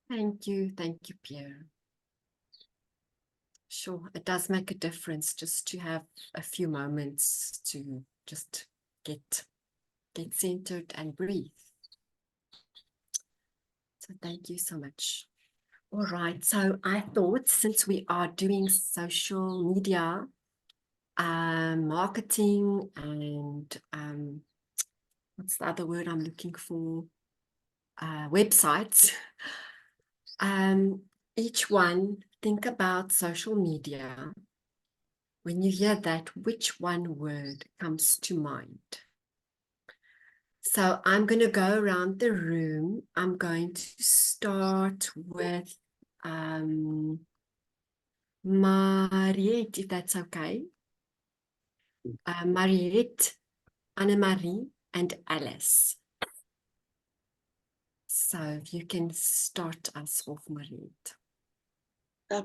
Thank you, Pierre. Sure, it does make a difference just to have a few moments to just get centered and breathe. So thank you so much. All right, so I thought since we are doing social media marketing and what's the other word I'm looking for? Websites. Each one, think about social media. When you hear that, which one word comes to mind? So I'm going to go around the room. I'm going to start with Mariette, if that's okay. Mariette, Anne-Marie, and Alice. So if you can start us off, Mariette. I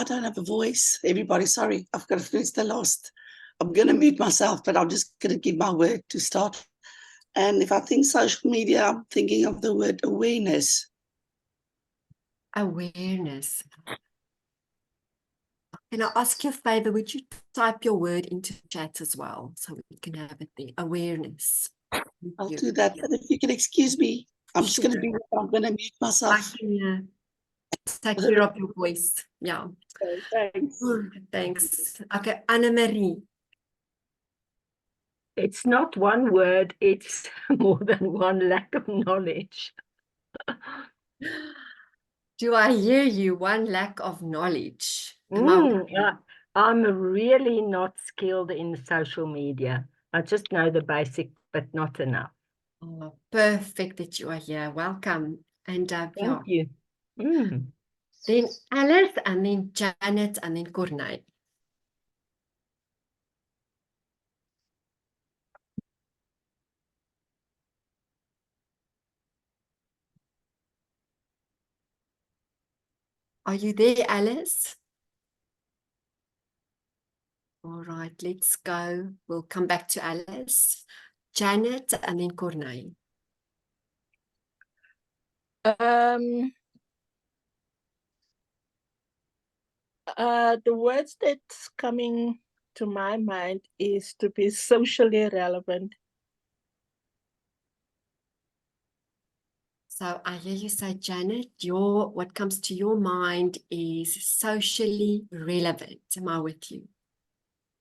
don't have a voice. Everybody, sorry, I've got to finish the last. I'm going to mute myself, but I'm just going to give my word to start. And if I think social media, I'm thinking of the word awareness. Awareness. Can I ask you a favor? Would you type your word into chat as well so we can have it there? Awareness. I'll do that. And if you can excuse me, I'm just going to do that. I'm going to mute myself. I can take care of your voice. Yeah. Okay, thanks. Thanks. Okay, Anne-Marie. It's not one word, it's more than one lack of knowledge. Do I hear you? One lack of knowledge. I'm really not skilled in social media. I just know the basic, but not enough. Oh, perfect that you are here. Welcome. And Thank you. Then Alice, and then Janet, and then Corneille. Are you there, Alice? All right, let's go. We'll come back to Alice, Janet, and then Corneille. The words that's coming to my mind is to be socially relevant. So I hear you say, Janet, what comes to your mind is socially relevant. Am I with you?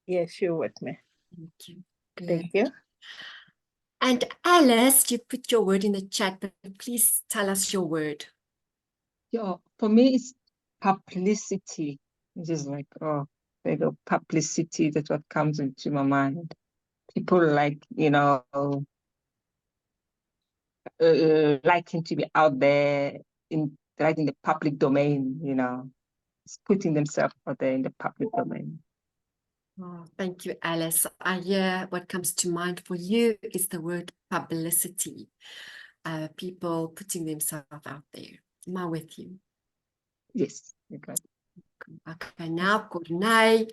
Yes, you're with me. Thank you. Good. Thank you. And Alice, you put your word in the chat, but please tell us your word. Yeah, for me, it's publicity. It's just like, publicity, that's what comes into my mind. People liking to be out there in the public domain, it's putting themselves out there in the public domain. Oh, thank you, Alice. I hear what comes to mind for you is the word publicity. People putting themselves out there. Am I with you? Yes, okay. Okay, now Corneille,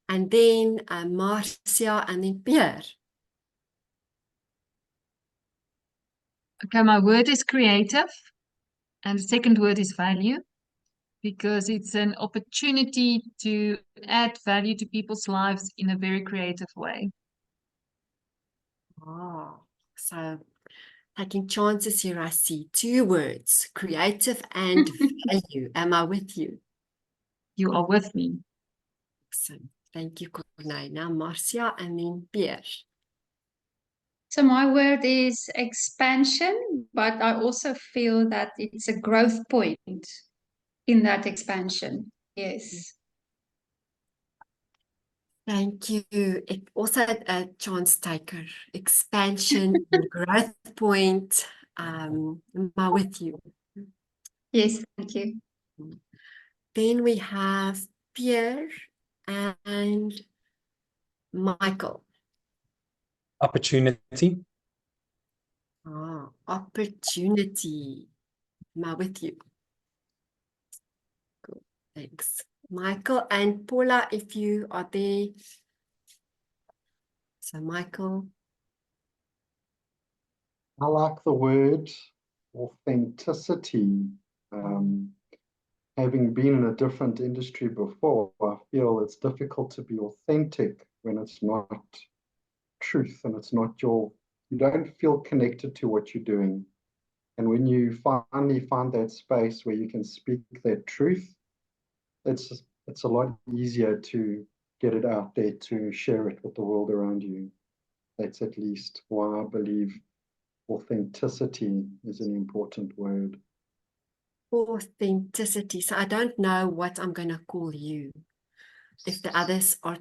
and then Marcia, and then Pierre. Okay, my word is creative, and the second word is value, because it's an opportunity to add value to people's lives in a very creative way. Oh, so taking chances here, I see two words, creative and value. Am I with you? You are with me. Excellent. Thank you, Corneille. Now Marcia, and then Pierre. So my word is expansion, but I also feel that it's a growth point in that expansion. Yes. Thank you. It also a chance taker, expansion, and growth point. Am I with you? Yes, thank you. Then we have Pierre and Michael. Opportunity. Oh, opportunity. Am I with you? Cool. Thanks. Michael and Paula, if you are there. So Michael. I like the word authenticity. Having been in a different industry before, I feel it's difficult to be authentic when it's not truth and it's not you don't feel connected to what you're doing. And when you finally find that space where you can speak that truth, it's a lot easier to get it out there, to share it with the world around you. That's at least why I believe authenticity is an important word. Authenticity. So I don't know what I'm going to call you if the others are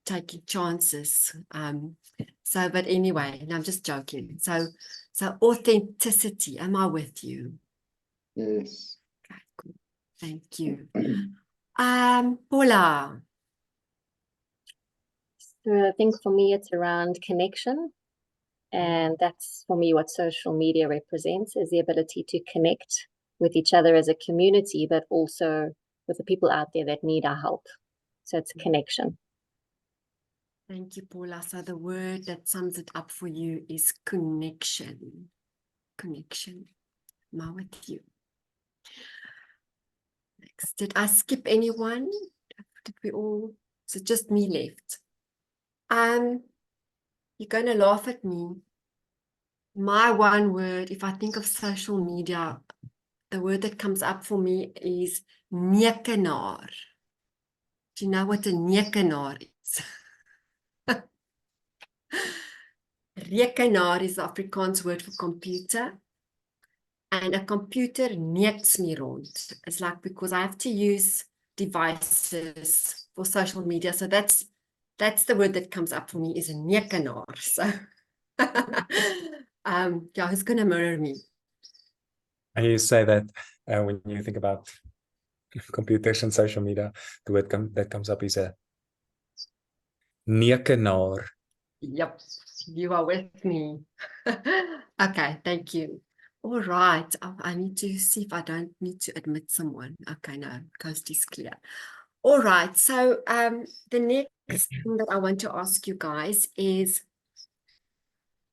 taking chances. But anyway, and I'm just joking. So authenticity. Am I with you? Yes. Okay, cool. Thank you. Paula. So I think for me, it's around connection. And that's for me what social media represents, is the ability to connect with each other as a community, but also with the people out there that need our help. So it's a connection. Thank you, Paula. So the word that sums it up for you is connection. Connection. Am I with you? Next, did I skip anyone? Did we all? Is it just me left? You're going to laugh at me. My one word, if I think of social media, the word that comes up for me is nekenaar. Do you know what a nekenaar is? Rekenaar is the Afrikaans word for computer. And a computer neeks me rond. It's like, because I have to use devices for social media. So that's the word that comes up for me, is a nekenaar. So yeah, who's gonna mirror me? And you say that when you think about computers and social media, the word that comes up is a nekenaar. Yep, you are with me. Okay, thank you. All right, I need to see if I don't need to admit someone. Okay, no, coast is clear. All right, so the next thing that I want to ask you guys is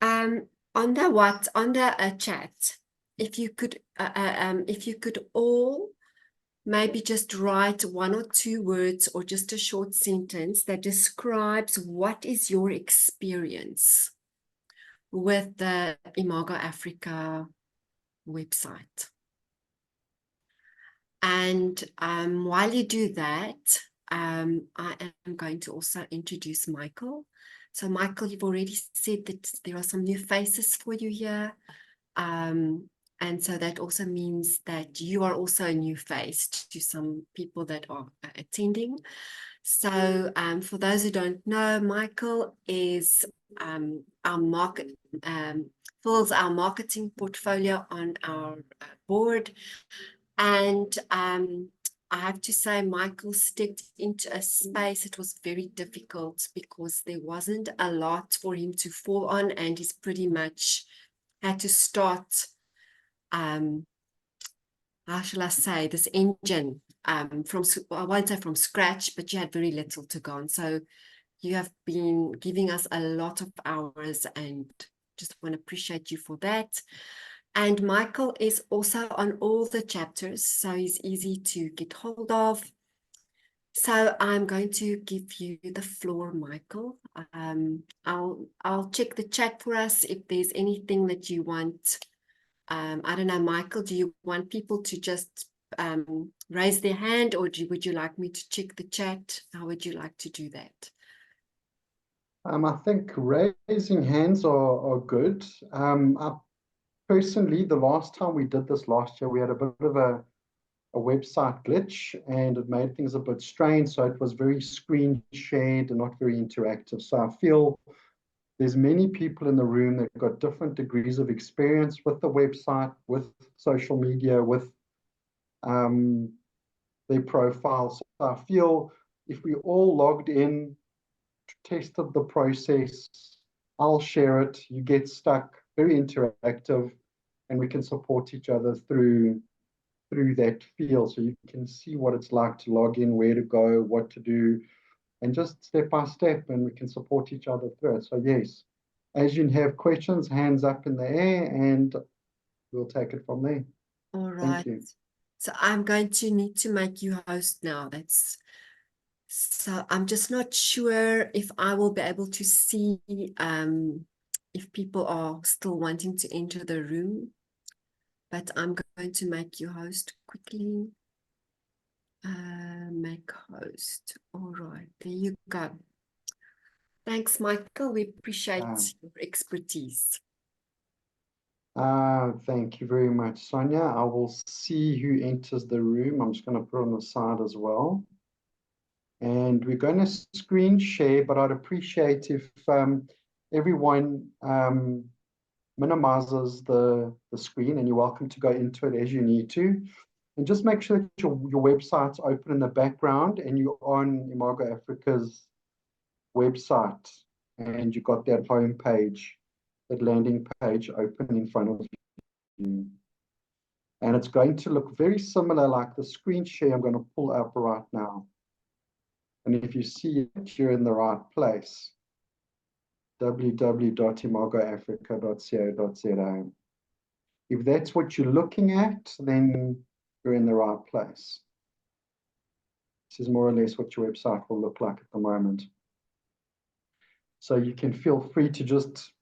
on the chat, if you could all maybe just write 1 or 2 words or just a short sentence that describes what is your experience with the Imago Africa website. And while you do that, I am going to also introduce Michael. So Michael, you've already said that there are some new faces for you here. And so that also means that you are also a new face to some people that are attending. So for those who don't know, Michael is fills our marketing portfolio on our board. And I have to say, Michael stepped into a space. It was very difficult because there wasn't a lot for him to fall on, and he's pretty much had to start how shall I say, this engine from, I won't say from scratch, but you had very little to go on. So you have been giving us a lot of hours, and just want to appreciate you for that. And Michael is also on all the chapters, so he's easy to get hold of. So I'm going to give you the floor, Michael. I'll check the chat for us if there's anything that you want. I don't know, Michael, do you want people to just raise their hand, or would you like me to check the chat? How would you like to do that? I think raising hands are good. Personally, the last time we did this last year, we had a bit of a website glitch, and it made things a bit strange. So it was very screen shared and not very interactive. So I feel there's many people in the room that got different degrees of experience with the website, with social media, with their profiles. So I feel if we all logged in, tested the process, I'll share it, you get stuck, very interactive, and we can support each other through that field. So you can see what it's like to log in, where to go, what to do, and just step by step, and we can support each other through it. So yes, as you have questions, hands up in the air, and we'll take it from there. All Thank right. you. So I'm going to need to make you host now. So I'm just not sure if I will be able to see if people are still wanting to enter the room, but I'm going to make you host quickly. Make host. All right, there you go. Thanks, Michael. We appreciate your expertise. Thank you very much, Sonia. I will see who enters the room. I'm just going to put on the side as well. And we're going to screen share, but I'd appreciate if everyone minimizes the screen, and you're welcome to go into it as you need to. And just make sure that your website's open in the background and you're on Imago Africa's website and you've got that home page, that landing page open in front of you. And it's going to look very similar like the screen share I'm going to pull up right now. And if you see it, you're in the right place. www.imagoafrica.co.za. If that's what you're looking at, then you're in the right place. This is more or less what your website will look like at the moment. So you can feel free to just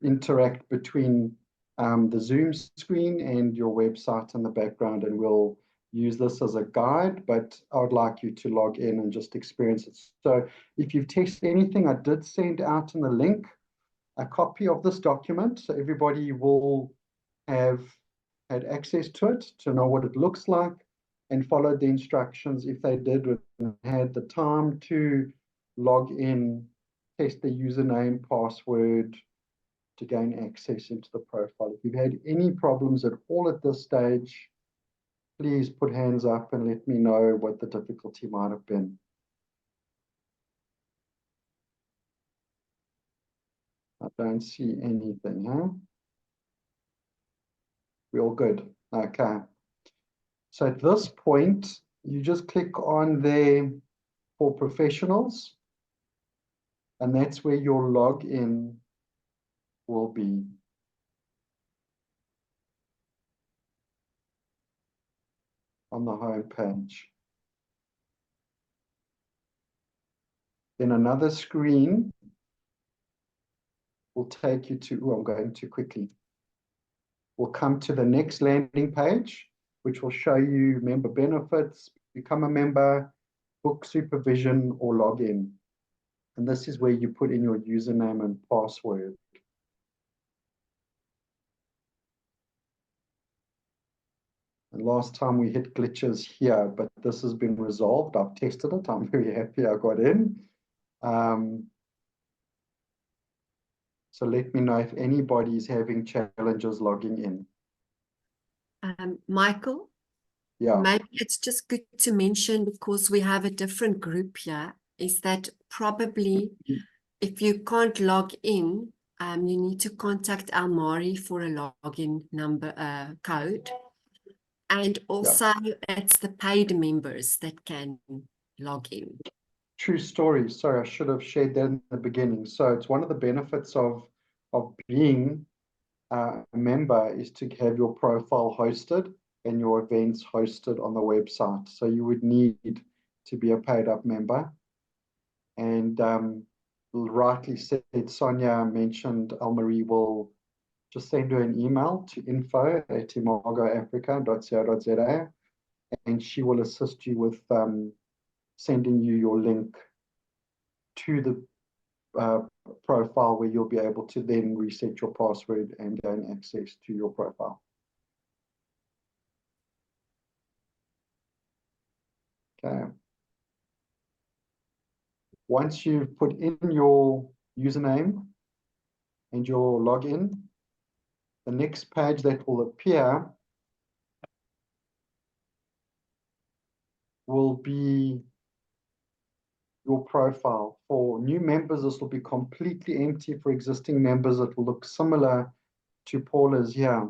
interact between the Zoom screen and your website in the background, and we'll use this as a guide, but I would like you to log in and just experience it. So if you've tested anything, I did send out in the link a copy of this document, so everybody will have had access to it to know what it looks like and followed the instructions if they did and had the time to log in, test the username, password to gain access into the profile. If you've had any problems at all at this stage, please put hands up and let me know what the difficulty might have been. I don't see anything, huh? We're all good. Okay. So at this point, you just click on there for professionals, and that's where your login will be. On the home page. Then another screen will take you to, I'm going too quickly. We'll come to the next landing page, which will show you member benefits, become a member, book supervision, or login. And this is where you put in your username and password. And last time we hit glitches here, but this has been resolved. I've tested it. I'm very happy I got in. So let me know if anybody is having challenges logging in. Michael? Yeah. Maybe it's just good to mention, because we have a different group here, is that probably if you can't log in, you need to contact Almari for a login number code. And also it's the paid members that can log in. True story. Sorry, I should have shared that in the beginning. So it's one of the benefits of being a member is to have your profile hosted and your events hosted on the website. So you would need to be a paid up member. And rightly said, Sonia mentioned Almarie will just send her an email to info@imagoafrica.co.za, and she will assist you with sending you your link to the profile, where you'll be able to then reset your password and gain access to your profile. Okay. Once you've put in your username and your login, the next page that will appear will be your profile. For new members, this will be completely empty. For existing members, it will look similar to Paula's here.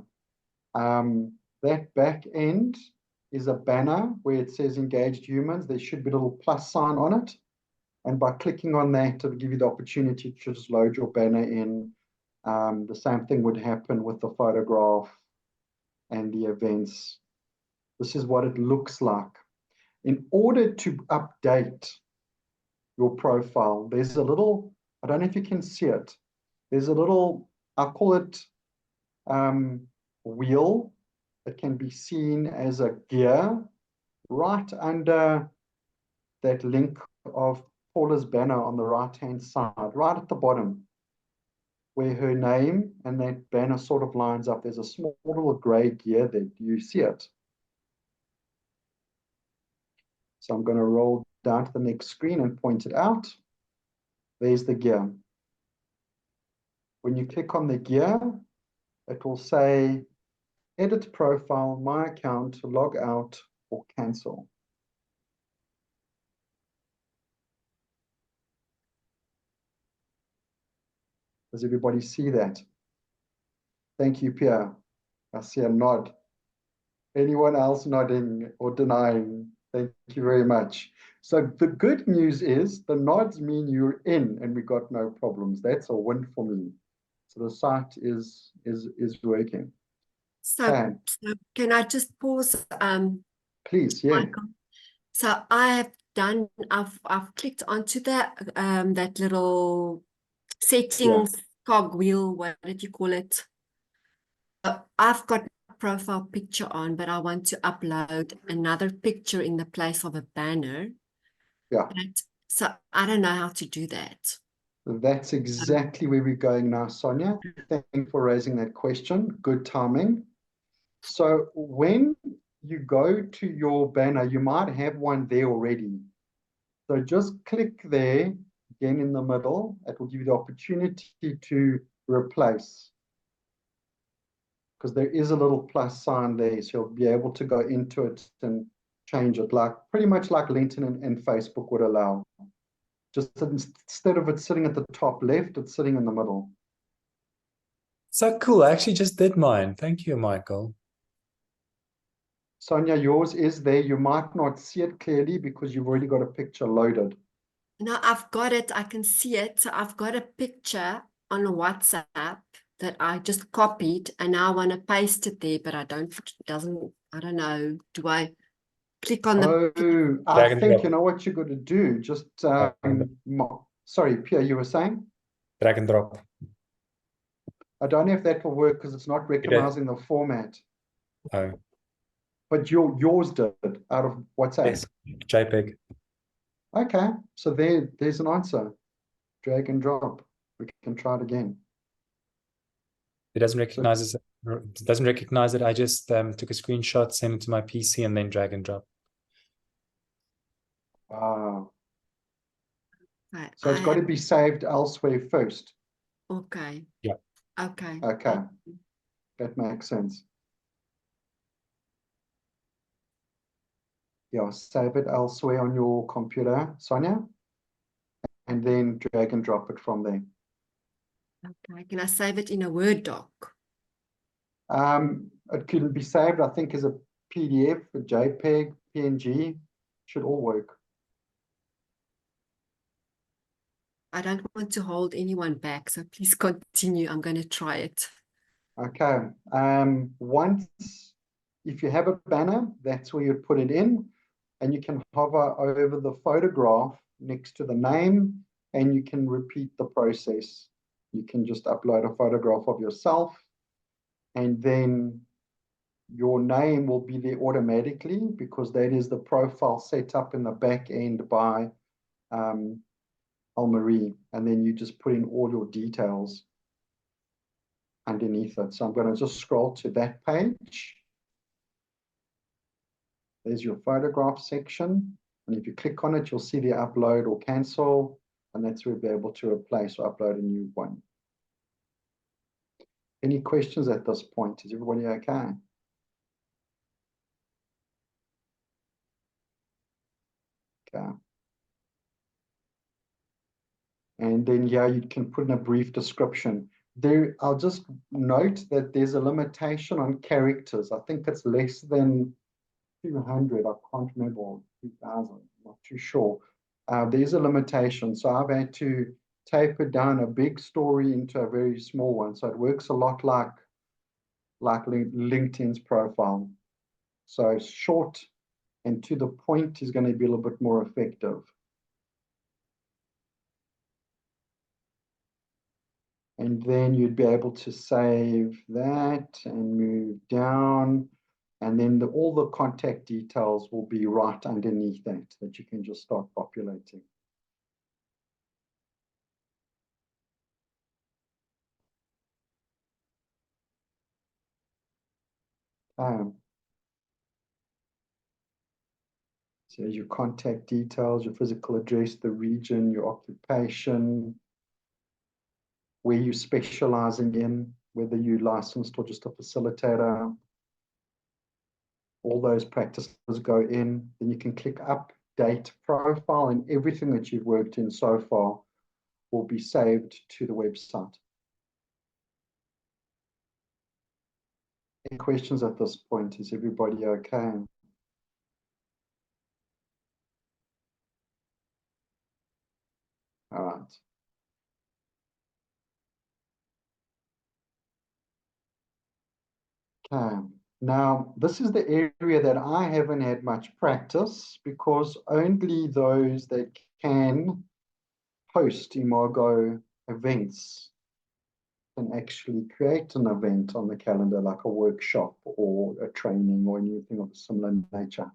That back end is a banner where it says engaged humans. There should be a little plus sign on it. And by clicking on that, it'll give you the opportunity to just load your banner in. The same thing would happen with the photograph and the events. This is what it looks like. In order to update your profile, there's a little, I don't know if you can see it, there's a little, I call it wheel that can be seen as a gear right under that link of Paula's banner on the right-hand side, right at the bottom, where her name and that banner sort of lines up. There's a small little gray gear there. Do you see it? So I'm going to roll down to the next screen and point it out. There's the gear. When you click on the gear, it will say edit profile, my account, log out or cancel. Does everybody see that? Thank you, Pierre. I see a nod. Anyone else nodding or denying? Thank you very much. So the good news is the nods mean you're in and we got no problems. That's a win for me. So the site is working. So can I just pause? Please, yeah. Michael? So I've clicked onto that little settings cogwheel, what did you call it? I've got a profile picture on, but I want to upload another picture in the place of a banner. Yeah. So I don't know how to do that. That's exactly where we're going now, Sonia. Thank you for raising that question. Good timing. So when you go to your banner, you might have one there already. So just click there, again in the middle. It will give you the opportunity to replace. Because there is a little plus sign there, so you'll be able to go into it and change it, like pretty much like LinkedIn and Facebook would allow. Just instead of it sitting at the top left, it's sitting in the middle. So cool. I actually just did mine. Thank you, Michael. Sonia, yours is there. You might not see it clearly because you've already got a picture loaded. No, I've got it. I can see it. So I've got a picture on WhatsApp that I just copied and now I want to paste it there, but I don't know. Do I click on the... I think you know what you're going to do. Just, sorry, Pierre, you were saying? Drag and drop. I don't know if that will work because it's not recognizing the format. Oh. But yours did out of WhatsApp. Yes, JPEG. Okay, so there's an answer. Drag and drop. We can try it again. It doesn't recognize it. It doesn't recognize it. I just took a screenshot, sent it to my PC, and then drag and drop. Wow. Right, So it's got to be saved elsewhere first. Okay. Yeah. Okay. Okay. That makes sense. Yeah, save it elsewhere on your computer, Sonia, and then drag and drop it from there. Okay. Can I save it in a Word doc? It can be saved, I think, as a PDF, a JPEG, PNG, should all work. I don't want to hold anyone back, so please continue. I'm going to try it. Okay. Once, if you have a banner, that's where you put it in, and you can hover over the photograph next to the name, and you can repeat the process. You can just upload a photograph of yourself, and then your name will be there automatically because that is the profile set up in the back end by Almarie, and then you just put in all your details underneath it. So I'm going to just scroll to that page. There's your photograph section, and if you click on it, you'll see the upload or cancel, and that's where we'll be able to replace or upload a new one. Any questions at this point? Is everybody okay? Okay. And then, yeah, you can put in a brief description. There, I'll just note that there's a limitation on characters. I think it's less than 200. I can't remember, or 2,000. I'm not too sure. There's a limitation. So I've had to taper down a big story into a very small one. So it works a lot like like LinkedIn's profile. So short and to the point is going to be a little bit more effective. And then you'd be able to save that and move down. And then all the contact details will be right underneath that you can just start populating. So your contact details, your physical address, the region, your occupation, where you're specializing in, whether you're licensed or just a facilitator. All those practices go in. Then you can click update profile, and everything that you've worked in so far will be saved to the website. Any questions at this point? Is everybody okay? All right. Okay. Now, this is the area that I haven't had much practice, because only those that can host Imago events can actually create an event on the calendar, like a workshop or a training or anything of a similar nature.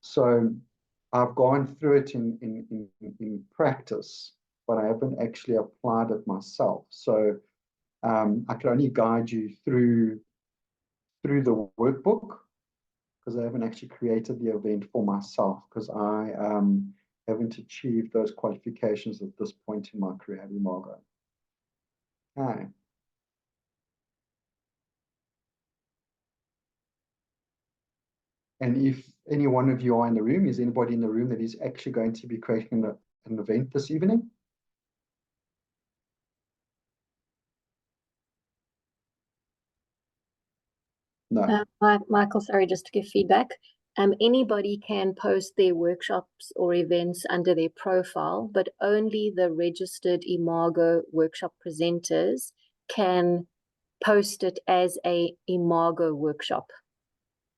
So I've gone through it in practice, but I haven't actually applied it myself. So I can only guide you through the workbook, because I haven't actually created the event for myself, because I haven't achieved those qualifications at this point in my career at Imago. Okay. And if any one of you are in the room, is anybody in the room that is actually going to be creating an event this evening? No. Michael, sorry, just to give feedback. Anybody can post their workshops or events under their profile, but only the registered Imago workshop presenters can post it as a Imago workshop,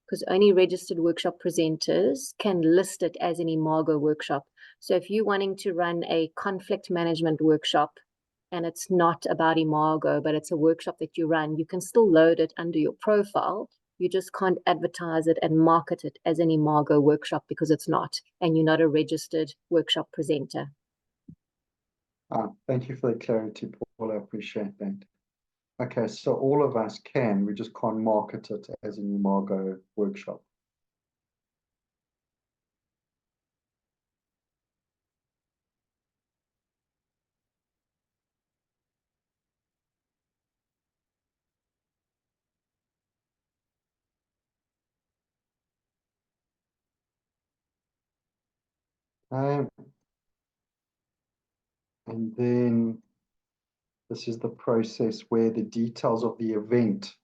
because only registered workshop presenters can list it as an Imago workshop. So if you're wanting to run a conflict management workshop and it's not about Imago, but it's a workshop that you run, you can still load it under your profile. You just can't advertise it and market it as an Imago workshop, because it's not, and you're not a registered workshop presenter. Thank you for the clarity, Paul. I appreciate that. Okay, so all of us can, we just can't market it as an Imago workshop. And then this is the process where the details of the event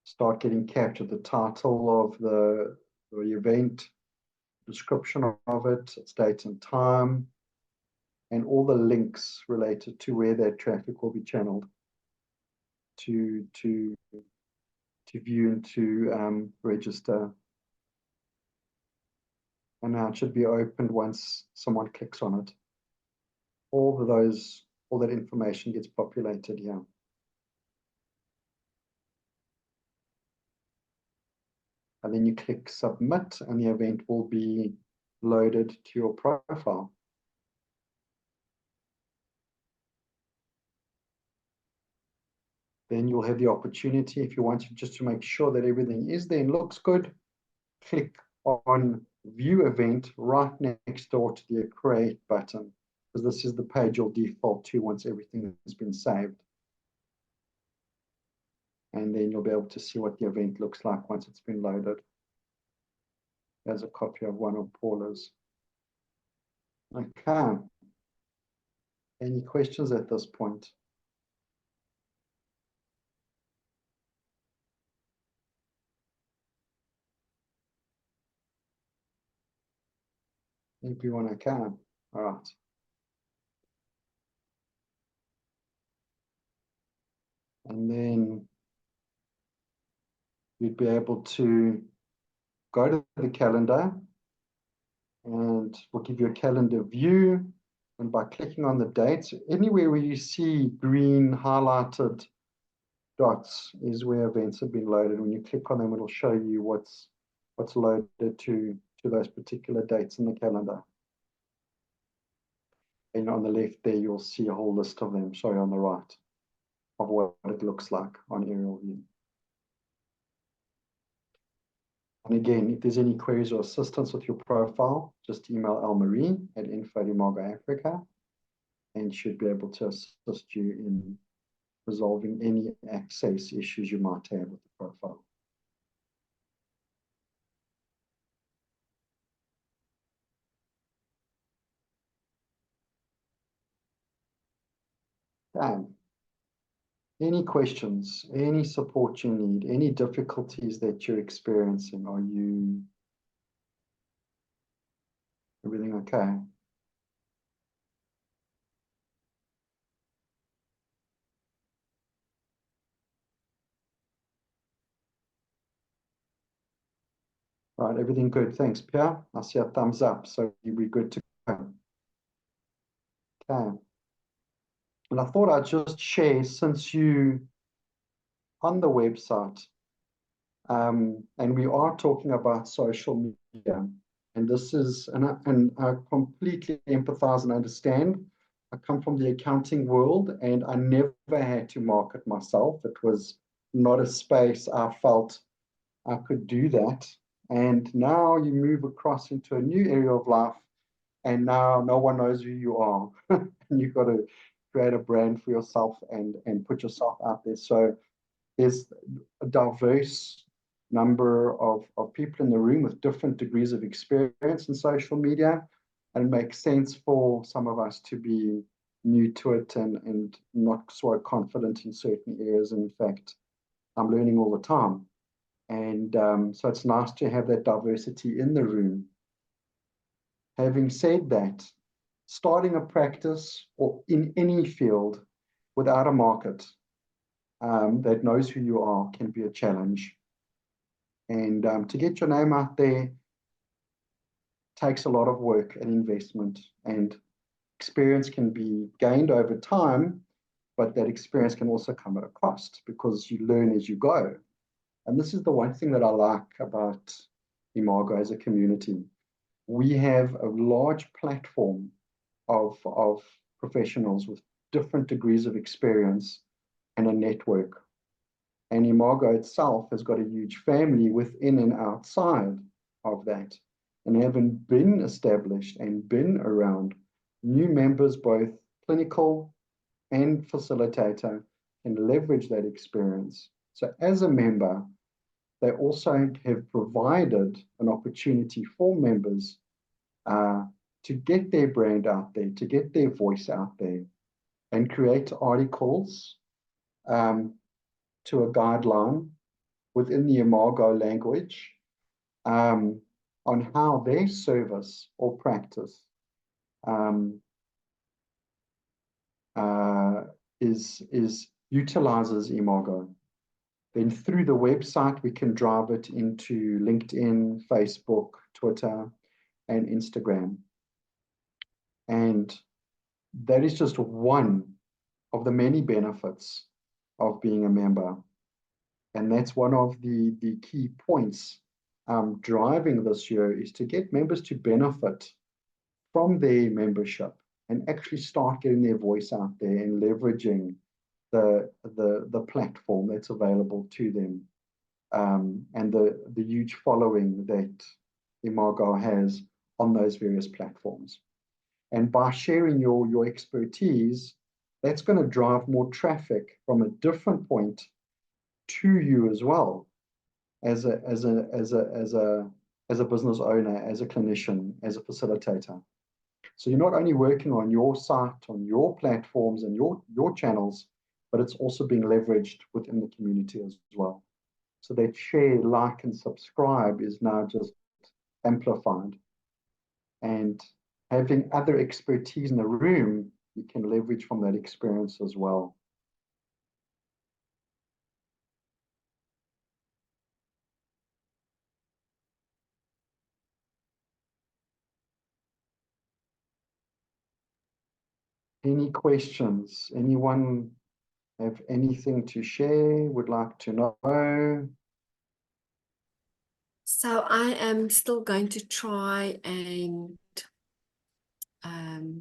start getting captured. The title of the event, description of it, its date and time, and all the links related to where that traffic will be channeled to view and to register. And now it should be opened once someone clicks on it. All that information gets populated here. And then you click submit, and the event will be loaded to your profile. Then you'll have the opportunity, if you want to, just to make sure that everything is there and looks good, click on view event right next door to the create button, because this is the page you'll default to once everything has been saved. And then you'll be able to see what the event looks like once it's been loaded. There's a copy of one of Paula's. Okay. Any questions at this point? Everyone okay? All right. And then you'd be able to go to the calendar, and we'll give you a calendar view. And by clicking on the dates, anywhere where you see green highlighted dots is where events have been loaded. When you click on them, it'll show you what's loaded to those particular dates in the calendar. And on the left there, you'll see a whole list of them. Sorry, on the right, of what it looks like on aerial view. And again, if there's any queries or assistance with your profile, just email Elmarie at info@Imago Africa, and should be able to assist you in resolving any access issues you might have with the profile. Okay. Any questions, any support you need, any difficulties that you're experiencing? Are you everything okay? Right, everything good. Thanks, Pierre. I see a thumbs up, so we're good to go. Okay. And I thought I'd just share, since you on the website, and we are talking about social media, and this is, and I completely empathize and understand. I come from the accounting world, and I never had to market myself. It was not a space I felt I could do that. And now you move across into a new area of life, and now no one knows who you are. And you've got to create a brand for yourself and put yourself out there. So there's a diverse number of people in the room with different degrees of experience in social media, and it makes sense for some of us to be new to it and not so confident in certain areas. And in fact, I'm learning all the time. And so it's nice to have that diversity in the room. Having said that, starting a practice or in any field without a market that knows who you are can be a challenge. And to get your name out there takes a lot of work and investment, and experience can be gained over time, but that experience can also come at a cost because you learn as you go. And this is the one thing that I like about Imago as a community. We have a large platform of professionals with different degrees of experience and a network. And Imago itself has got a huge family within and outside of that. And having been established and been around, new members, both clinical and facilitator, can leverage that experience. So as a member, they also have provided an opportunity for members to get their brand out there, to get their voice out there, and create articles to a guideline within the Imago language on how their service or practice utilizes Imago. Then through the website, we can drive it into LinkedIn, Facebook, Twitter, and Instagram. And that is just one of the many benefits of being a member. And that's one of the key points driving this year, is to get members to benefit from their membership and actually start getting their voice out there and leveraging the platform that's available to them, and the huge following that Imago has on those various platforms. And by sharing your expertise, that's going to drive more traffic from a different point to you as well, as a business owner, as a clinician, as a facilitator. So you're not only working on your site, on your platforms and your channels, but it's also being leveraged within the community as well. So that share, like, and subscribe is now just amplified. And having other expertise in the room, you can leverage from that experience as well. Any questions? Anyone have anything to share, would like to know? So I am still going to try and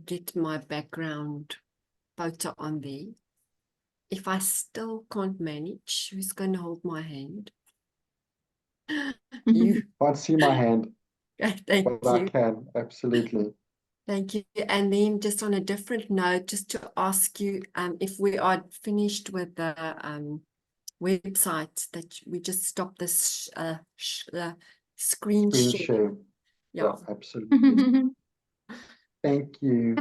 get my background photo on there. If I still can't manage, who's going to hold my hand? You. Can't see my hand, Thank but I you. can, absolutely. Thank you. And then just on a different note, just to ask you if we are finished with the website, that we just stop this screen Screen share. share. Yeah. Absolutely. Thank you.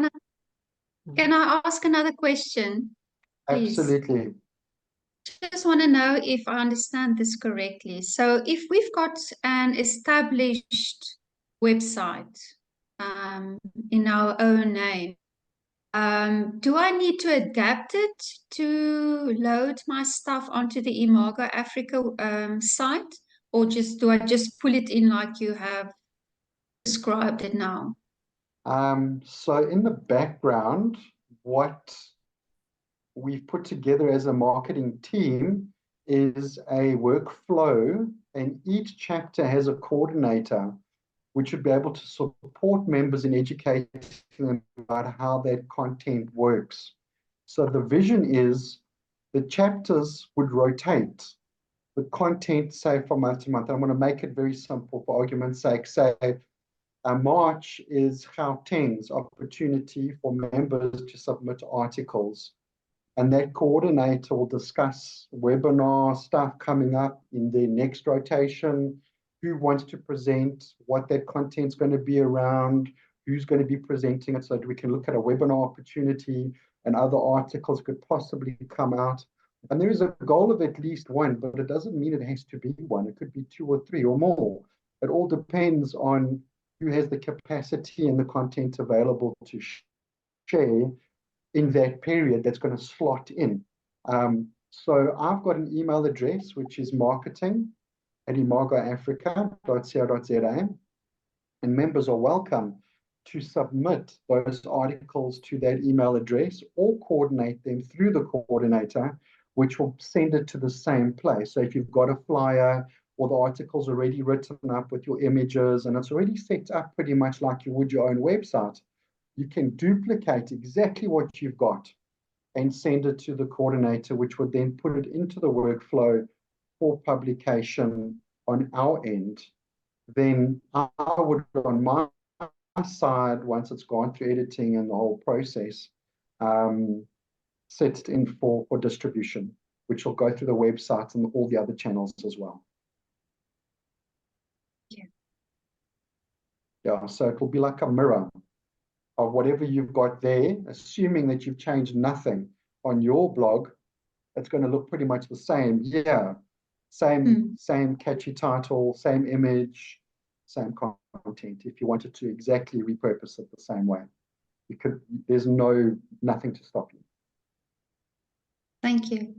Can I ask another question, please? Absolutely. Just want to know if I understand this correctly. So if we've got an established website in our own name, do I need to adapt it to load my stuff onto the Imago Africa site, or do I just pull it in like you have described it now? So in the background, what we've put together as a marketing team is a workflow, and each chapter has a coordinator which would be able to support members in educating them about how that content works. So the vision is the chapters would rotate the content, say, from month to month. I'm going to make it very simple for argument's sake. Say March is Gauteng's opportunity for members to submit articles. And that coordinator will discuss webinar stuff coming up in the next rotation, who wants to present, what that content's going to be around, who's going to be presenting it, so that we can look at a webinar opportunity and other articles could possibly come out. And there is a goal of at least one, but it doesn't mean it has to be one. It could be 2 or 3 or more. It all depends on who has the capacity and the content available to share in that period that's going to slot in. So I've got an email address, which is marketing@imagoafrica.co.za, and members are welcome to submit those articles to that email address or coordinate them through the coordinator, which will send it to the same place. So if you've got a flyer or the article's already written up with your images and it's already set up pretty much like you would your own website, you can duplicate exactly what you've got and send it to the coordinator, which would then put it into the workflow for publication on our end. Then I would, on my side, once it's gone through editing and the whole process, set it in for distribution, which will go through the website and all the other channels as well. Yeah, so it will be like a mirror of whatever you've got there, assuming that you've changed nothing on your blog. It's going to look pretty much the same. Yeah, same catchy title, same image, same content. If you wanted to exactly repurpose it the same way, you could. There's nothing to stop you. Thank you.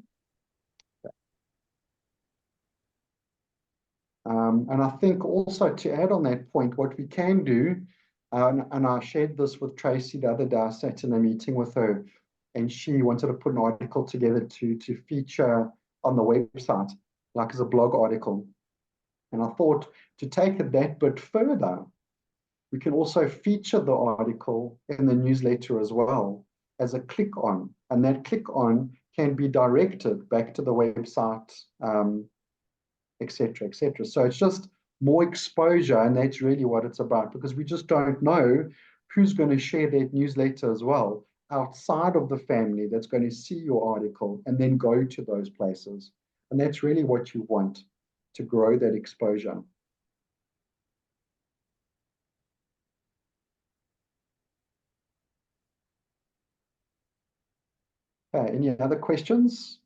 And I think also to add on that point, what we can do, and I shared this with Tracy the other day. I sat in a meeting with her, and she wanted to put an article together to feature on the website, like as a blog article. And I thought to take it that bit further, we can also feature the article in the newsletter as well as a click on, and that click on can be directed back to the website, etc., etc. So it's just more exposure, and that's really what it's about, because we just don't know who's going to share that newsletter as well outside of the family that's going to see your article and then go to those places. And that's really what you want, to grow that exposure. Okay, any other questions?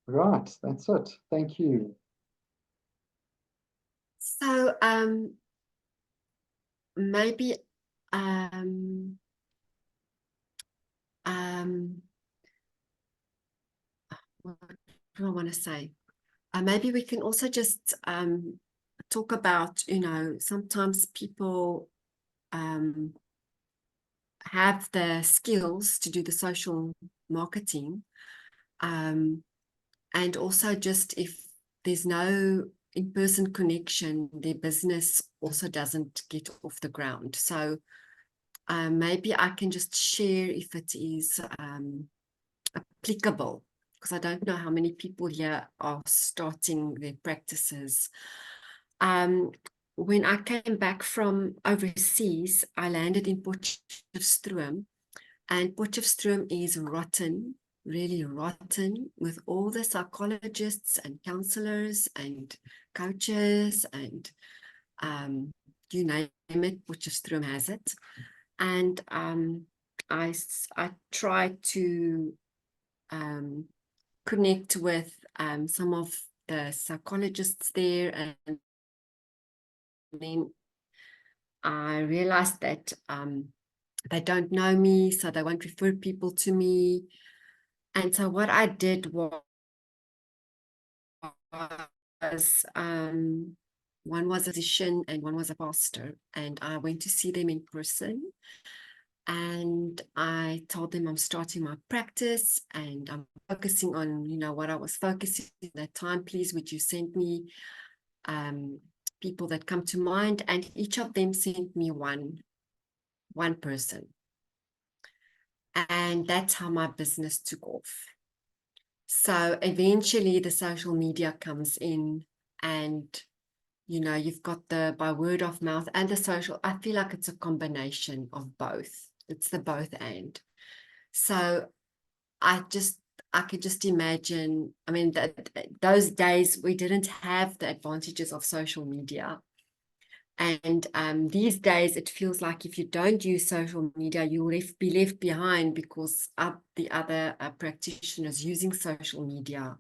Right, that's it. Thank you. So maybe what do I want to say? maybe we can also just talk about, sometimes people have the skills to do the social marketing, and also just if there's no in-person connection, their business also doesn't get off the ground. So maybe I can just share if it is applicable, because I don't know how many people here are starting their practices. When I came back from overseas, I landed in Potchefstroom, and Potchefstroom is rotten, really rotten, with all the psychologists and counselors and coaches and you name it, Potchefstroom has it. And I tried to connect with some of the psychologists there, and then I realized that they don't know me, so they won't refer people to me. And so what I did was one was a physician and one was a pastor, and I went to see them in person. And I told them I'm starting my practice and I'm focusing on, what I was focusing at that time. Please, would you send me people that come to mind? And each of them sent me one person. And that's how my business took off. So eventually the social media comes in, and you've got the by word of mouth and the social. I feel like it's a combination of both. It's the both and. So I could just imagine, I mean, those days we didn't have the advantages of social media. And these days it feels like if you don't use social media, you will be left behind, because the other practitioners using social media,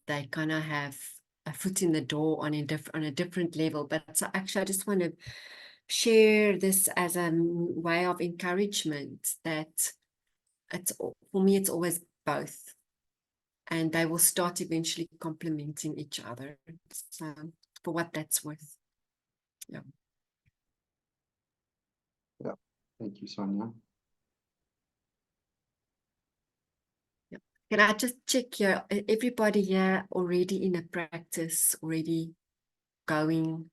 they kind of have a foot in the door on a different level. But so actually, I just want to share this as a way of encouragement that for me, it's always both, and they will start eventually complementing each other. So for what that's worth. Yeah. Yeah. Thank you, Sonia. Yeah. Can I just check here? Everybody here already in a practice, already going?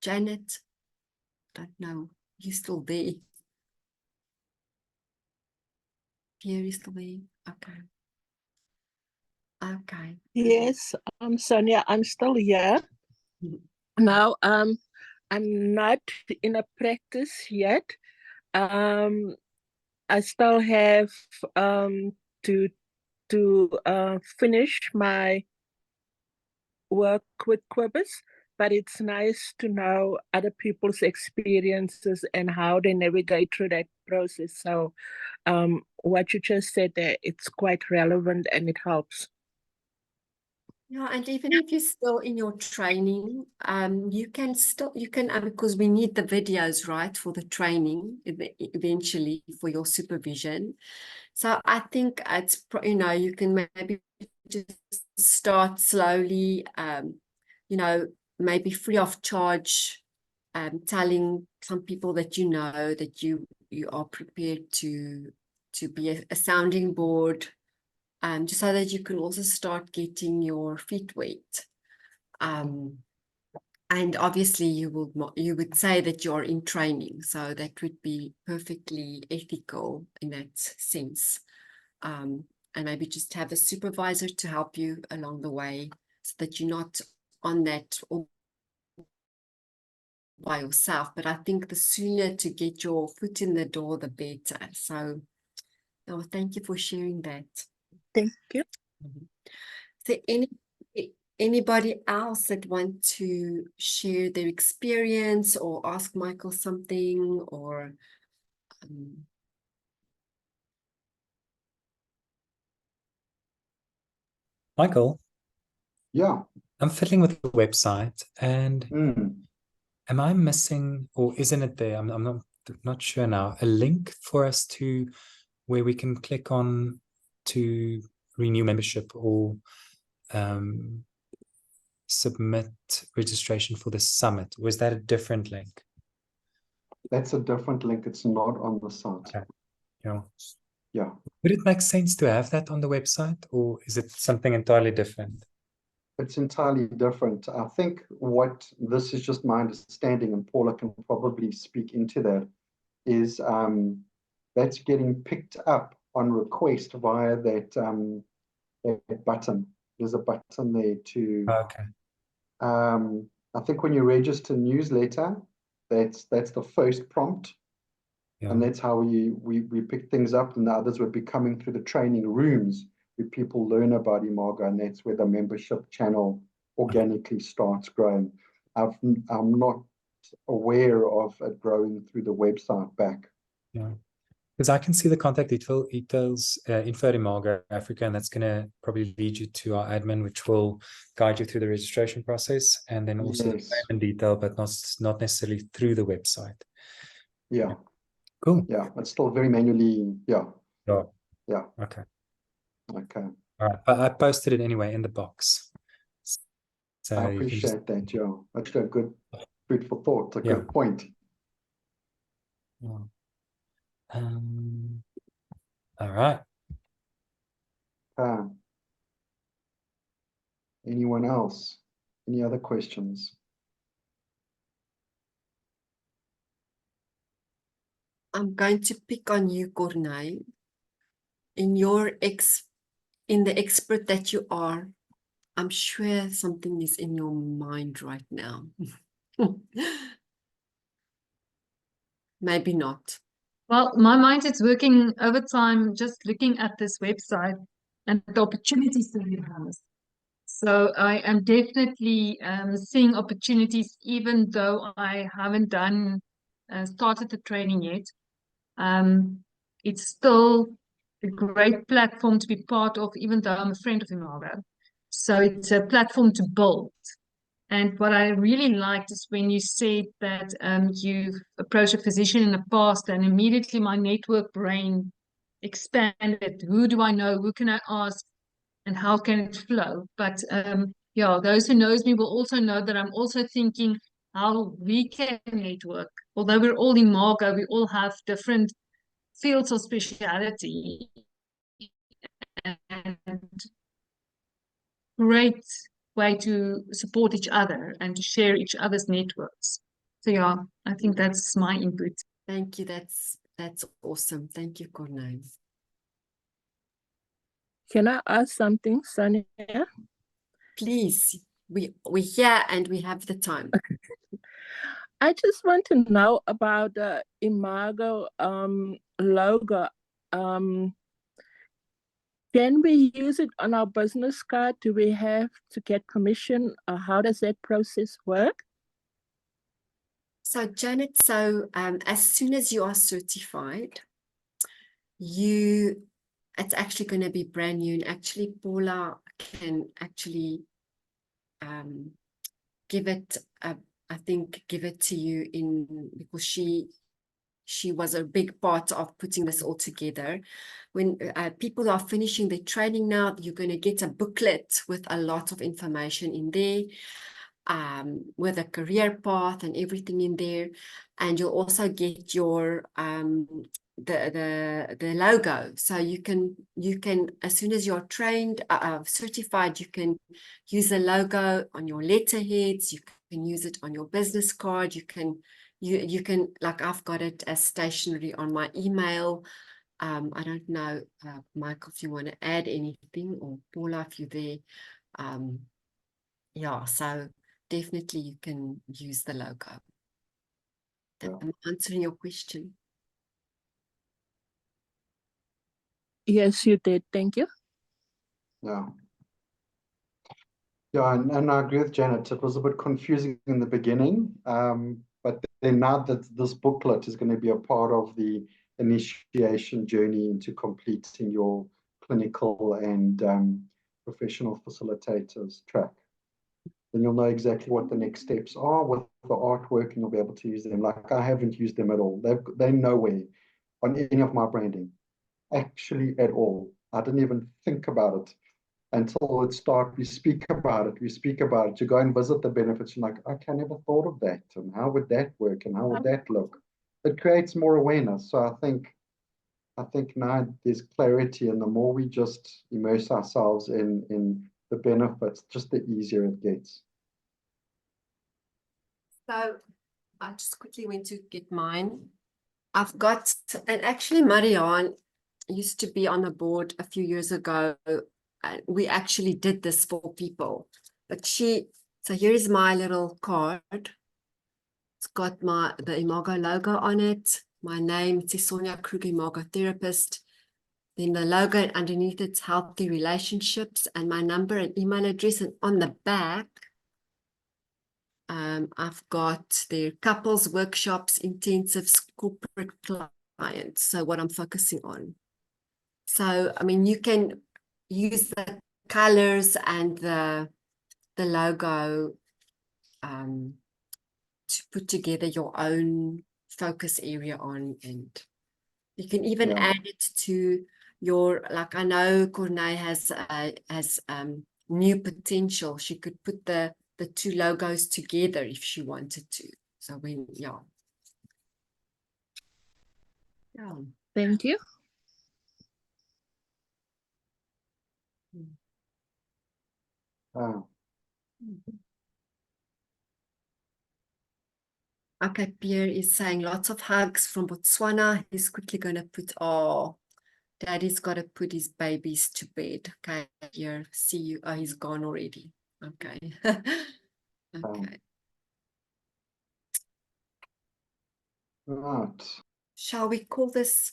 Janet, don't know. You still there? Pierre is still there? Okay. Okay. Yes, Sonia, I'm still here. Now, I'm not in a practice yet. I still have to finish my work with Quibus, but it's nice to know other people's experiences and how they navigate through that process. So what you just said there, it's quite relevant and it helps. Yeah, and even if you're still in your training, you can because we need the videos, right, for the training eventually for your supervision. So I think it's, you can maybe just start slowly, maybe free of charge, telling some people that that you are prepared to be a sounding board, just so that you can also start getting your feet wet. And obviously you would say that you're in training, so that would be perfectly ethical in that sense. And maybe just have a supervisor to help you along the way, so that you're not on that all by yourself. But I think the sooner to get your foot in the door, the better. So thank you for sharing that. Thank you. So anybody else that want to share their experience or ask Michael something, or Michael? Yeah. I'm fiddling with the website, and am I missing, or isn't it there? I'm not sure now. A link for us to where we can click on to renew membership or submit registration for the summit? Or is that a different link? That's a different link. It's not on the site. Okay. Yeah. Yeah. Would it make sense to have that on the website, or is it something entirely different? It's entirely different. I think what this is just my understanding, and Paula can probably speak into that, is that's getting picked up on request via that button. There's a button there to. Okay. I think when you register newsletter, that's the first prompt. Yeah. And that's how we pick things up, and the others would be coming through the training rooms where people learn about Imago, and that's where the membership channel organically starts growing. I'm not aware of it growing through the website back. Yeah, because I can see the contact details info at Imago Africa, and that's going to probably lead you to our admin, which will guide you through the registration process, and then also Yes. the payment detail, but not necessarily through the website. Yeah. Cool. Yeah, it's still very manually. Yeah. Yeah. Yeah. Okay. Okay. All right, but I posted it anyway in the box. So I you can just, appreciate that, Joe. That's a good food for thought. A Yeah. good point. yeah. All right. Anyone else? Any other questions? I'm going to pick on you, Corneille. In the expert that you are, I'm sure something is in your mind right now. Maybe not. Well, my mind is working overtime just looking at this website and the opportunities that it has. So I am definitely seeing opportunities, even though I haven't started the training yet. It's still a great platform to be part of, even though I'm a friend of Imago. So it's a platform to build. And what I really liked is when you said that you've approached a physician in the past, and immediately my network brain expanded. Who do I know? Who can I ask? And how can it flow? But yeah, those who knows me will also know that I'm also thinking how we can network. Although we're all Imago, we all have different fields of speciality. And great way to support each other and to share each other's networks. So yeah, I think that's my input. Thank you. That's awesome. Thank you, Corneille. Can I ask something, Sonia? Please, we're here and we have the time. I just want to know about the Imago logo. Can we use it on our business card? Do we have to get permission? How does that process work? So Janet, as soon as you are certified, it's actually going to be brand new. And actually, Paula can actually give it to you because she was a big part of putting this all together. When people are finishing their training now, you're going to get a booklet with a lot of information in there, with a career path and everything in there. And you'll also get your the logo, so you can as soon as you're trained, certified, you can use the logo on your letterheads, you can use it on your business card, you can like I've got it as stationery on my email. I don't know, Michael, if you want to add anything, or Paula, if you're there. Yeah, so definitely you can use the logo. I'm answering your question. Yes, you did. Thank you. Yeah. Yeah, and I agree with Janet. It was a bit confusing in the beginning, but then now that this booklet is going to be a part of the initiation journey into completing your clinical and professional facilitators track, then you'll know exactly what the next steps are with the artwork, and you'll be able to use them. Like I haven't used them at all. They're nowhere on any of my branding, actually at all. I didn't even think about it until we speak about it. You go and visit the benefits, you're like, okay, I never thought of that. And how would that work? And how would that look? It creates more awareness. So I think now there's clarity, and the more we just immerse ourselves in the benefits, just the easier it gets. So I just quickly went to get mine. I've got, and actually Marianne used to be on the board a few years ago. We actually did this for people, but so here is my little card. It's got the Imago logo on it, my name, it's Sonia Kruger, Imago therapist. Then the logo, and underneath it's healthy relationships, and my number and email address. And on the back, I've got their couples workshops, intensives, corporate clients. So what I'm focusing on. So, I mean, you can use the colors and the logo to put together your own focus area on, and you can even add it to your, like I know Corneille has new potential. She could put the two logos together if she wanted to. So yeah. Thank you. Wow. Okay, Pierre is saying lots of hugs from Botswana. He's quickly going to put, Daddy's got to put his babies to bed. Okay, Pierre, see you. Oh, he's gone already. Okay. Okay. Right. Shall we call this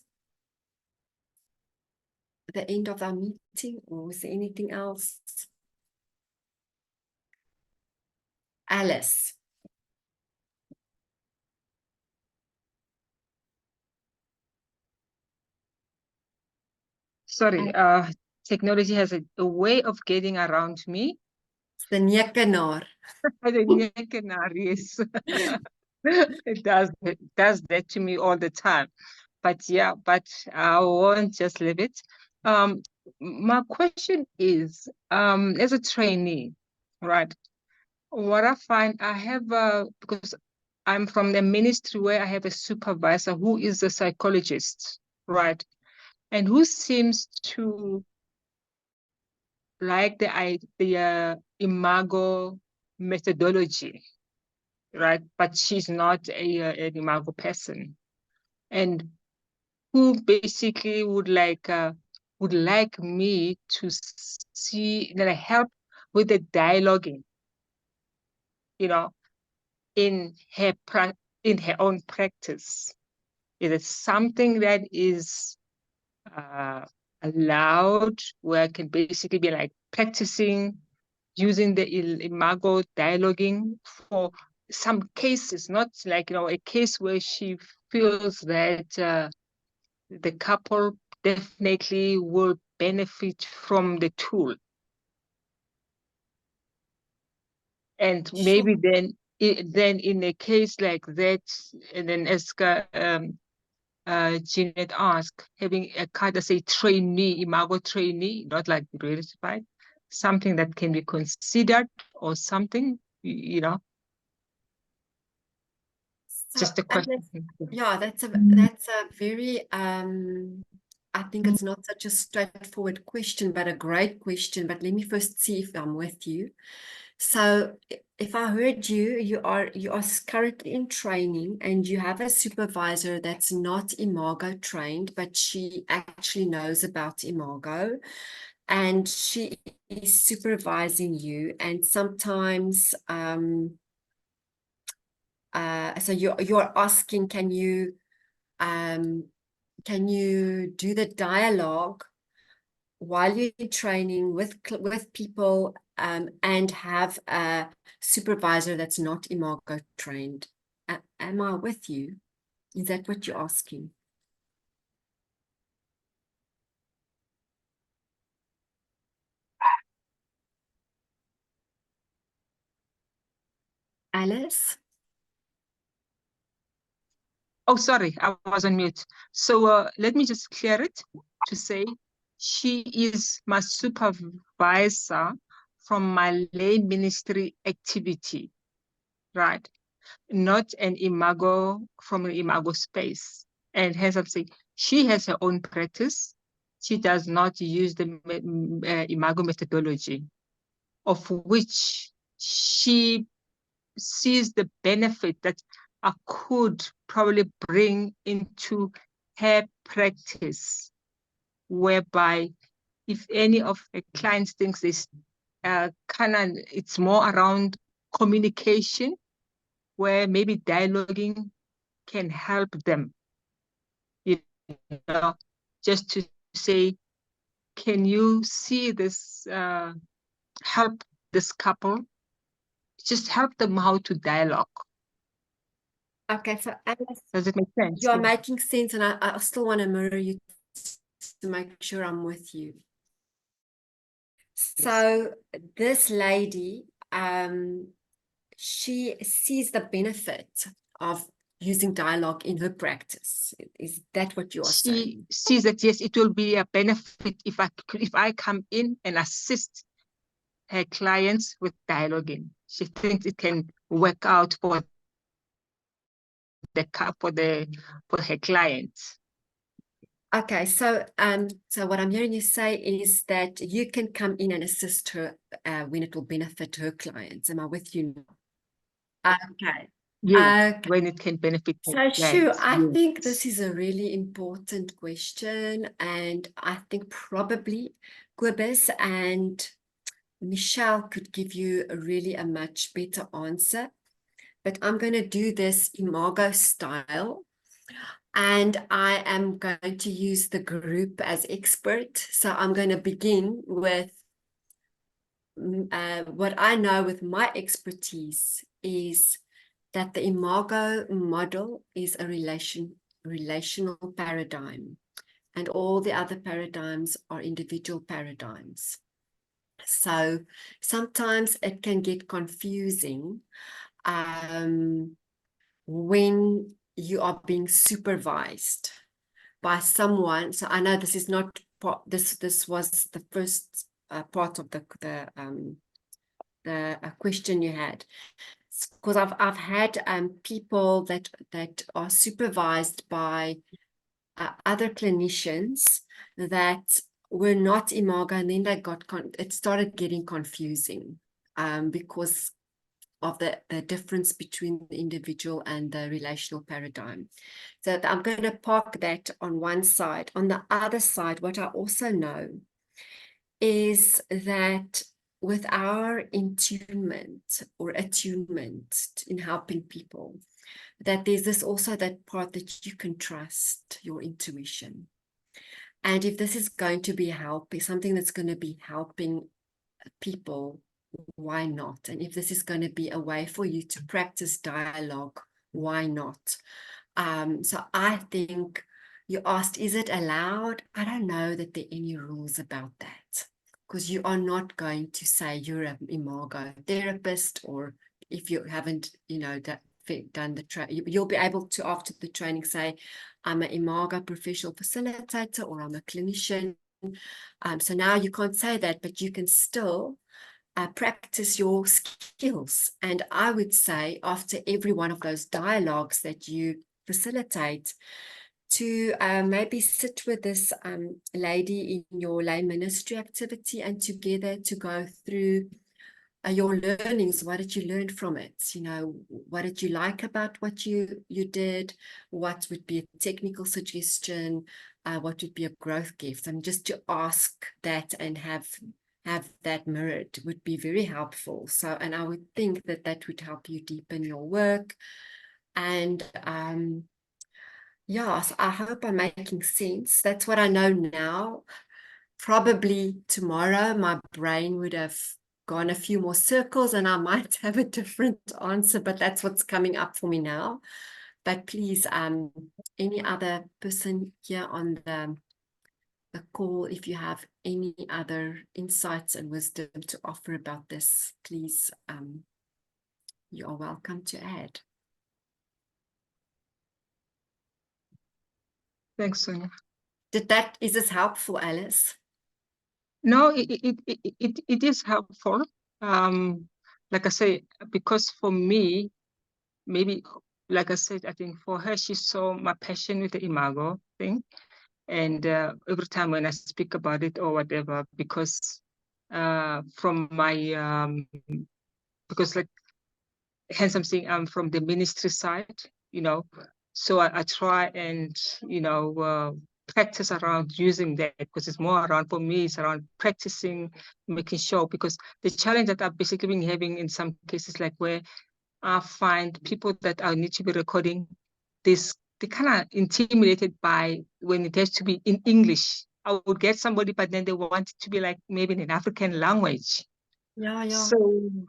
the end of our meeting, or is there anything else? Alice. Sorry, technology has a way of getting around me. The Nyekenaar. The Nyekenaar, yes. It does that to me all the time. But yeah, I won't just leave it. My question is, as a trainee, right? What I find, I have because I'm from the ministry where I have a supervisor who is a psychologist, right? And who seems to like the Imago methodology, right? But she's not an Imago person, and who basically would like me to see that I help with the dialoguing, in her own practice. It is something that is allowed, where I can basically be like practicing using the Imago dialoguing for some cases, not like, a case where she feels that the couple definitely will benefit from the tool. And maybe then in a case like that, and then as Jeanette asked, having a card that say trainee, Imago trainee, not like certified, something that can be considered, or something, just a question. Yeah, that's a very I think it's not such a straightforward question, but a great question. But let me first see if I'm with you. So if I heard you, you are currently in training, and you have a supervisor that's not Imago trained, but she actually knows about Imago, and she is supervising you. And sometimes so you're asking, can you do the dialogue while you're in training with people, and have a supervisor that's not Imago trained? Am I with you? Is that what you're asking? Alice? Oh, sorry, I was on mute. So let me just clear it to say, she is my supervisor from my lay ministry activity, right? Not an imago from an imago space. And as I'm saying, she has her own practice. She does not use the imago methodology, of which she sees the benefit that I could probably bring into her practice, whereby if any of her clients thinks this it's more around communication, where maybe dialoguing can help them, you know, just to say, can you see this, help this couple, just help them how to dialogue. Okay, so Alice, Does it make sense? you're making sense, and I still want to mirror you to make sure I'm with you. So this lady, she sees the benefit of using dialogue in her practice. Is that what you are saying? She sees that, yes, it will be a benefit if I come in and assist her clients with dialoguing. She thinks it can work out for her clients. Okay, so what I'm hearing you say is that you can come in and assist her when it will benefit her clients. Am I with you now? Okay. Yes, Okay. when it can benefit her So sure, clients. I Yes. think this is a really important question, and I think probably Kobus and Michelle could give you a much better answer. But I'm going to do this imago style. And I am going to use the group as expert. So I'm going to begin with what I know with my expertise is that the imago model is a relational paradigm, and all the other paradigms are individual paradigms. So sometimes it can get confusing when you are being supervised by someone. So I know this is not part, this was the first part of the question you had, because I've had people that are supervised by other clinicians that were not imago, and then they it started getting confusing because of the difference between the individual and the relational paradigm. So I'm going to park that on one side. On the other side, what I also know is that with our attunement in helping people, that there's this also that part that you can trust your intuition. And if this is going to be something that's going to be helping people, why not? And if this is going to be a way for you to practice dialogue, why not? So I think you asked, is it allowed? I don't know that there are any rules about that, because you are not going to say you're an imago therapist, or if you haven't, done the training, you'll be able to, after the training, say, I'm an imago professional facilitator, or I'm a clinician. So now you can't say that, but you can still practice your skills. And I would say after every one of those dialogues that you facilitate, to maybe sit with this lady in your lay ministry activity, and together to go through your learnings. What did you learn from it? What did you like about what you did? What would be a technical suggestion? What would be a growth gift? And just to ask that and have that mirrored would be very helpful. So, and I would think that that would help you deepen your work. And yeah, so I hope I'm making sense. That's what I know now. Probably tomorrow my brain would have gone a few more circles and I might have a different answer, but that's what's coming up for me now. But please, any other person here on the call, if you have any other insights and wisdom to offer about this, please, you are welcome to add. Thanks, Sonia. Is this helpful, Alice? No, it is helpful. Like I say, because for me, maybe, like I said, I think for her, she saw my passion with the imago thing. And every time when I speak about it or whatever, because from my, because like, hence I'm saying I'm from the ministry side, you know, so I try and, you know, practice around using that, because it's more around, for me, it's around practicing, making sure, because the challenge that I've basically been having in some cases, like where I find people that I need to be recording this, they kind of intimidated by when it has to be in English. I would get somebody, but then they want it to be like maybe in an African language. Yeah, yeah,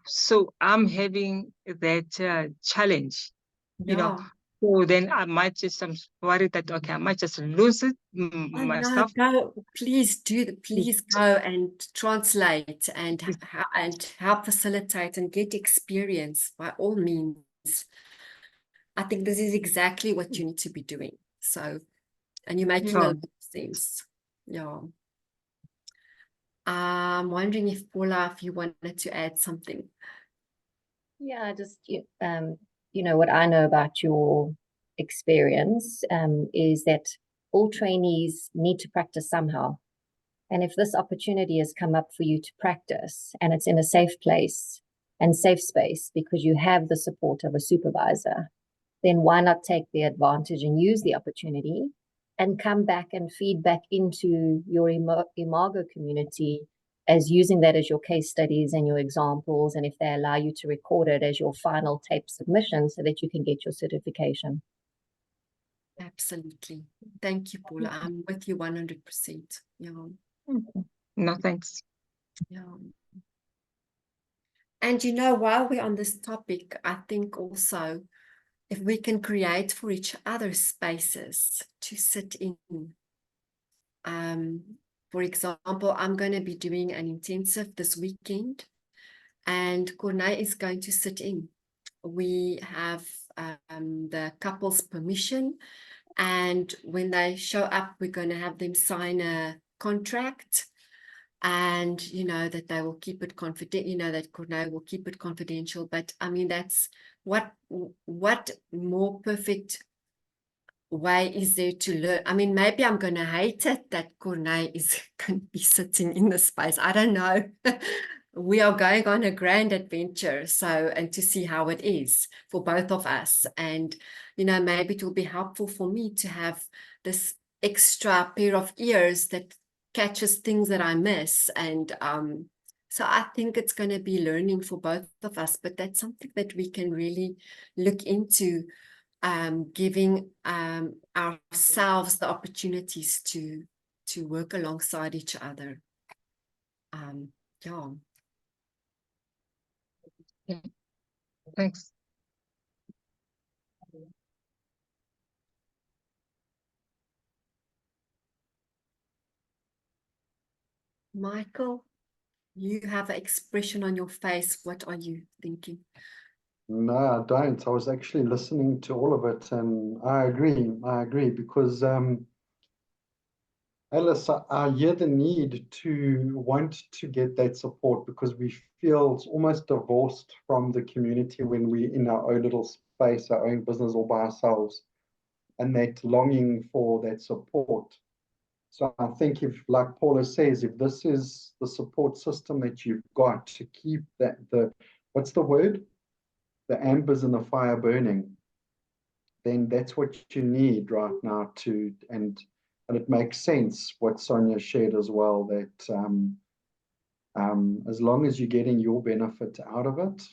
So I'm having that challenge, you know. yeah. So then I'm worried that, okay, I might just lose it Oh, no, myself. go, please go and translate and help facilitate and get experience by all means. I think this is exactly what you need to be doing. So, and you're making a Yeah. lot of sense. Yeah. I'm wondering if Paula, if you wanted to add something. Yeah, just you know, what I know about your experience is that all trainees need to practice somehow. And if this opportunity has come up for you to practice and it's in a safe place and safe space because you have the support of a supervisor, then why not take the advantage and use the opportunity and come back and feed back into your Imago community as using that as your case studies and your examples, and if they allow you to record it as your final tape submission so that you can get your certification. Absolutely. Thank you, Paula. I'm with you 100%. Yeah. No, thanks. Yeah. And you know, while we're on this topic, I think also if we can create for each other spaces to sit in. For example, I'm going to be doing an intensive this weekend, and Corneille is going to sit in. We have the couple's permission, and when they show up, we're going to have them sign a contract, and you know that they will keep it confidential. You know that Corneille will keep it confidential. But I mean, that's what more perfect way is there to learn? I mean, maybe I'm going to hate it that Corneille is going to be sitting in the space. I don't know. We are going on a grand adventure, so, and to see how it is for both of us. And, you know, maybe it will be helpful for me to have this extra pair of ears that catches things that I miss. And so I think it's going to be learning for both of us, but that's something that we can really look into, giving ourselves the opportunities to work alongside each other. Yeah. Thanks. Michael, you have an expression on your face. What are you thinking? No, I don't. I was actually listening to all of it, and I agree, because Alice, I hear the need to want to get that support, because we feel it's almost divorced from the community when we're in our own little space, our own business, all by ourselves, and that longing for that support. So I think if, like Paula says, if this is the support system that you've got to keep that, what's the word? The embers in the fire burning, then that's what you need right now to, and it makes sense what Sonia shared as well, that as long as you're getting your benefit out of it,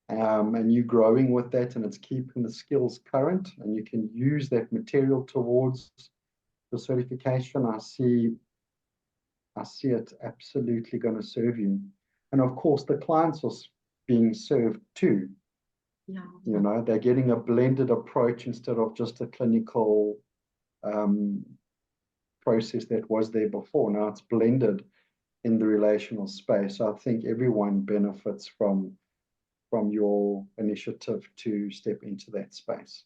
and you're growing with that, and it's keeping the skills current, and you can use that material towards the certification, I see it absolutely going to serve you. And of course, the clients are being served too. Yeah. You know, they're getting a blended approach instead of just a clinical process that was there before. Now it's blended in the relational space. So I think everyone benefits from your initiative to step into that space.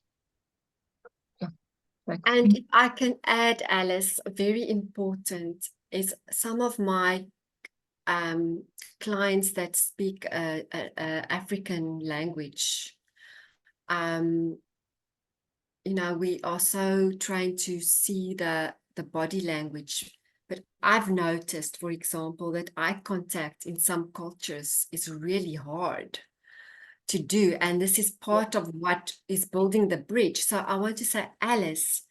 Thanks. And if I can add, Alice, very important, is some of my clients that speak a African language. You know, we are so trained to see the body language, but I've noticed, for example, that eye contact in some cultures is really hard to do, and this is part of what is building the bridge. So I want to say, Alice,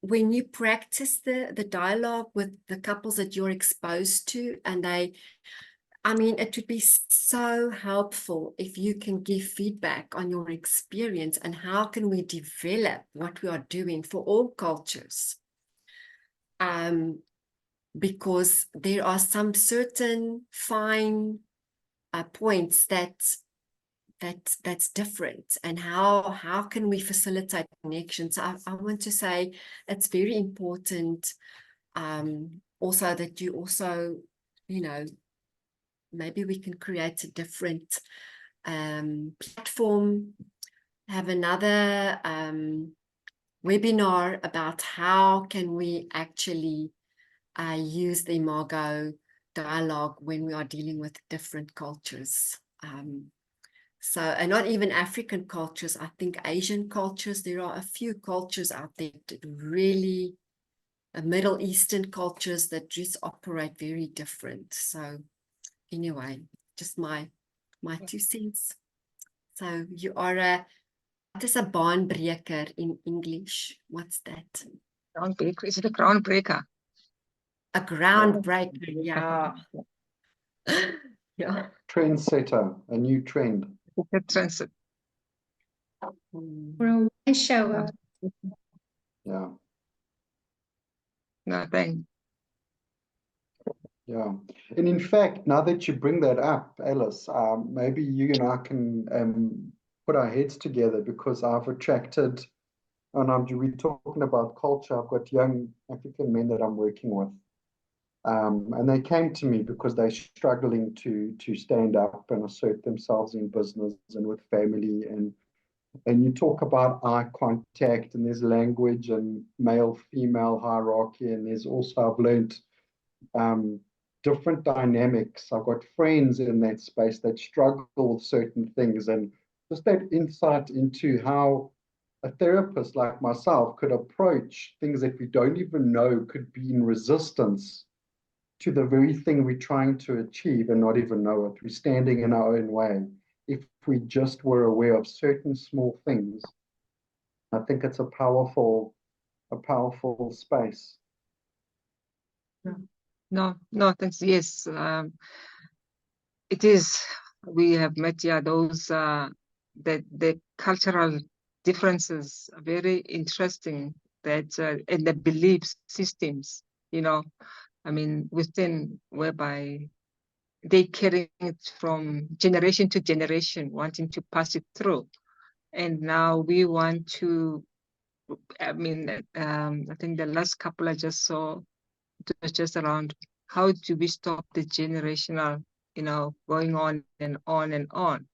when you practice the dialogue with the couples that you're exposed to, and I mean, it would be so helpful if you can give feedback on your experience and how can we develop what we are doing for all cultures. Because there are some certain fine points that's different, and how can we facilitate connections. I want to say it's very important also that you also, you know, maybe we can create a different platform, have another webinar about how can we actually use the Imago dialogue when we are dealing with different cultures. So, and not even African cultures, I think Asian cultures, there are a few cultures out there that really, Middle Eastern cultures that just operate very different. So anyway, just my 2 cents. So you are what is a baanbreker in English? What's that? Groundbreaker. Is it a groundbreaker? A groundbreaker, yeah. Yeah. Trendsetter, a new trend. It's a transit. Or a way shower. Yeah, No, thank. yeah. And in fact, now that you bring that up, Alice, maybe you and I can put our heads together, because I've attracted, and we're talking about culture. I've got young African men that I'm working with. And they came to me because they're struggling to stand up and assert themselves in business and with family, and you talk about eye contact, and there's language and male-female hierarchy, and there's also, I've learned different dynamics. I've got friends in that space that struggle with certain things, and just that insight into how a therapist like myself could approach things that we don't even know could be in resistance to the very thing we're trying to achieve and not even know it. We're standing in our own way. If we just were aware of certain small things, I think it's a powerful space. No, thanks. Yes, it is. We have met those the cultural differences are very interesting. That and the belief systems, you know, I mean, within whereby they carry it from generation to generation, wanting to pass it through, and now we want to. I mean, I think the last couple I just saw, it was just around how do we stop the generational, you know, going on and on and on,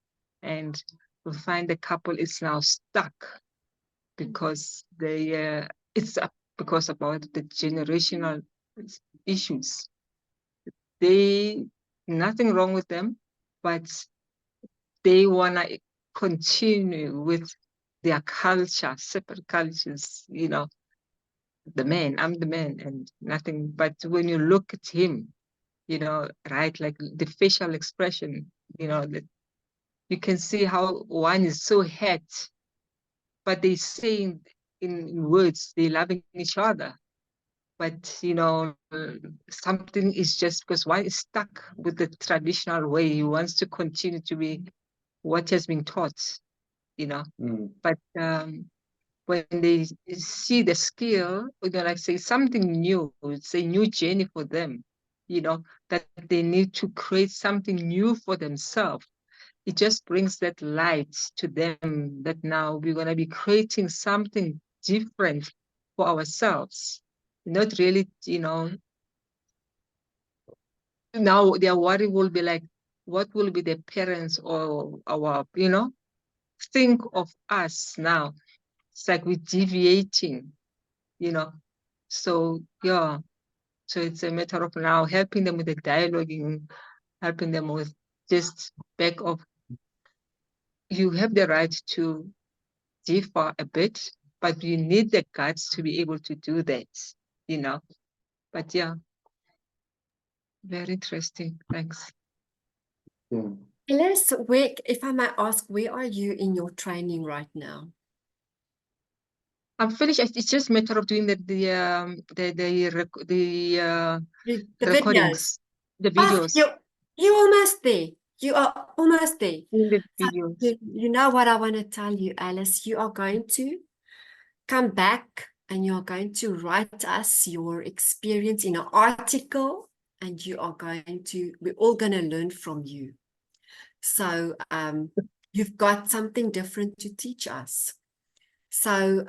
and we find the couple is now stuck because they it's up because about the generational issues. They nothing wrong with them, but they wanna continue with their culture, separate cultures, you know. The man, I'm the man, and nothing. But when you look at him, you know, right, like the facial expression, you know, that you can see how one is so hurt, but they saying in words they loving each other. But you know, something is just because one is stuck with the traditional way. He wants to continue to be what has been taught, you know. But when they see the skill, you know, like say something new, it's a new journey for them, you know, that they need to create something new for themselves. It just brings that light to them that now we're going to be creating something different for ourselves. Not really, you know, now their worry will be like, what will be the parents or our, you know, think of us now. It's like we're deviating, you know. So yeah, So it's a matter of now helping them with the dialoguing, helping them with just back of, you have the right to differ a bit, but you need the guts to be able to do that, you know. But yeah, very interesting. Thanks. Yeah. Alice, where, if I may ask, where are you in your training right now? I'm finished. It's just a matter of doing the recordings, videos. the Oh, videos. you're almost there. You are almost there. In the So videos. you know what I want to tell you, Alice. You are going to come back and you're going to write us your experience in an article, and you are going to, we're all going to learn from you. So you've got something different to teach us. So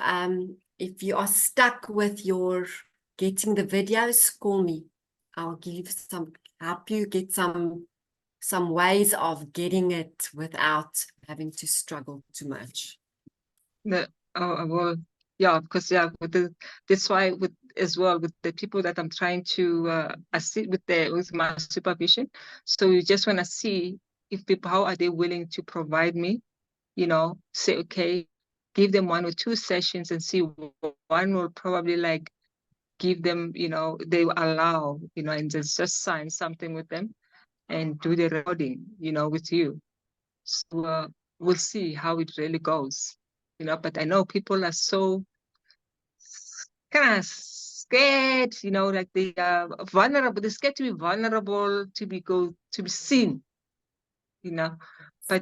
if you are stuck with your getting the videos, call me. I'll give some, help you get some ways of getting it without having to struggle too much. Well, yeah, because yeah, that's why with as well with the people that I'm trying to assist with my supervision. So you just want to see if people, how are they willing to provide me, you know, say, okay, give them 1 or 2 sessions and see, one will probably like give them, you know, they allow, you know, and just sign something with them and do the recording, you know, with you. So we'll see how it really goes, you know, but I know people are so kind of scared, you know, like they are vulnerable. They're scared to be vulnerable, to be seen, you know. But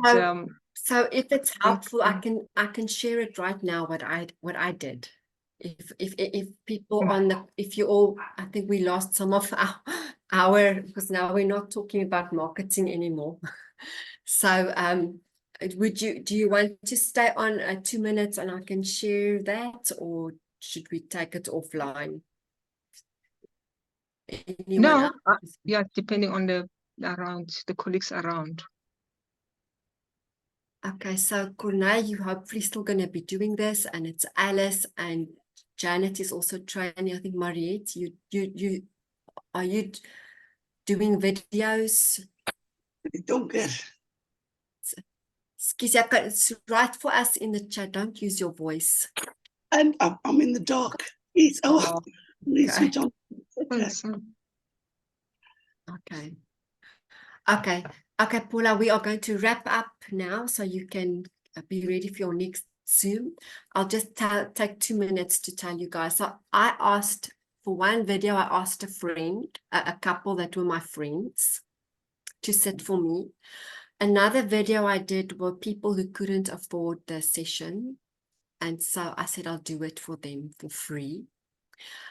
so if it's helpful, I can share it right now what I did. If people on the, if you all, I think we lost some of our because now we're not talking about marketing anymore. So do you want to stay on 2 minutes and I can share that, or should we take it offline? No, yeah, depending on the colleagues around. Okay, so Corneille, you hopefully still going to be doing this, and it's Alice and Janet is also training. I think Mariette, are you doing videos? Don't get. Excuse, write for us in the chat. Don't use your voice. And I'm in the dark. Please, please okay. switch on. Okay, Paula, we are going to wrap up now so you can be ready for your next Zoom. I'll just take 2 minutes to tell you guys. So I asked for one video, I asked a friend, a couple that were my friends, to sit for me. Another video I did were people who couldn't afford the session. And so I said, I'll do it for them for free.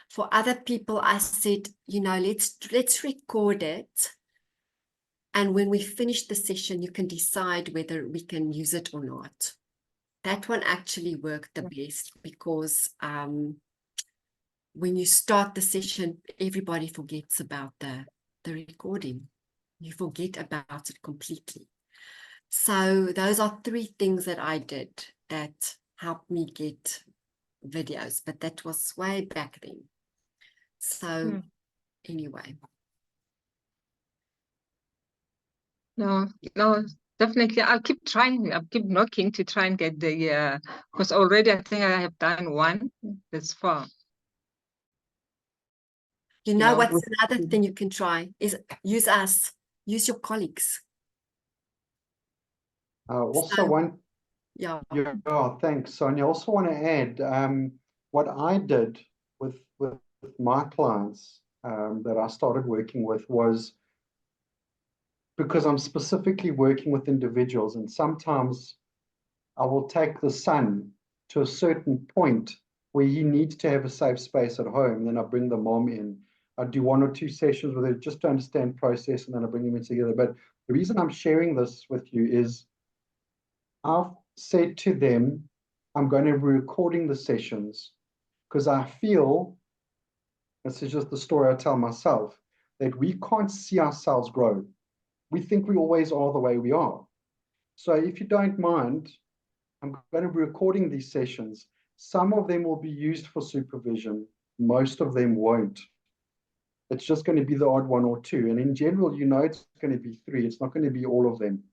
For other people, I said, you know, let's record it. And when we finish the session, you can decide whether we can use it or not. That one actually worked the best because when you start the session, everybody forgets about the recording. You forget about it completely. So those are 3 things that I did that helped me get videos, but that was way back then. So anyway. No, definitely. I'll keep trying. I'll keep knocking to try and get the, because already I think I have done one that's far. You know what's another thing you can try is use us, use your colleagues. Also thanks, Sonia. I also want to add what I did with my clients that I started working with was, because I'm specifically working with individuals, and sometimes I will take the son to a certain point where he needs to have a safe space at home. Then I bring the mom in. I do 1 or 2 sessions with her just to understand process, and then I bring them in together. But the reason I'm sharing this with you is I've said to them, I'm going to be recording the sessions because I feel, this is just the story I tell myself, that we can't see ourselves grow. We think we always are the way we are. So if you don't mind, I'm going to be recording these sessions. Some of them will be used for supervision. Most of them won't. It's just going to be the odd one or two. And in general, you know, it's going to be 3. It's not going to be all of them.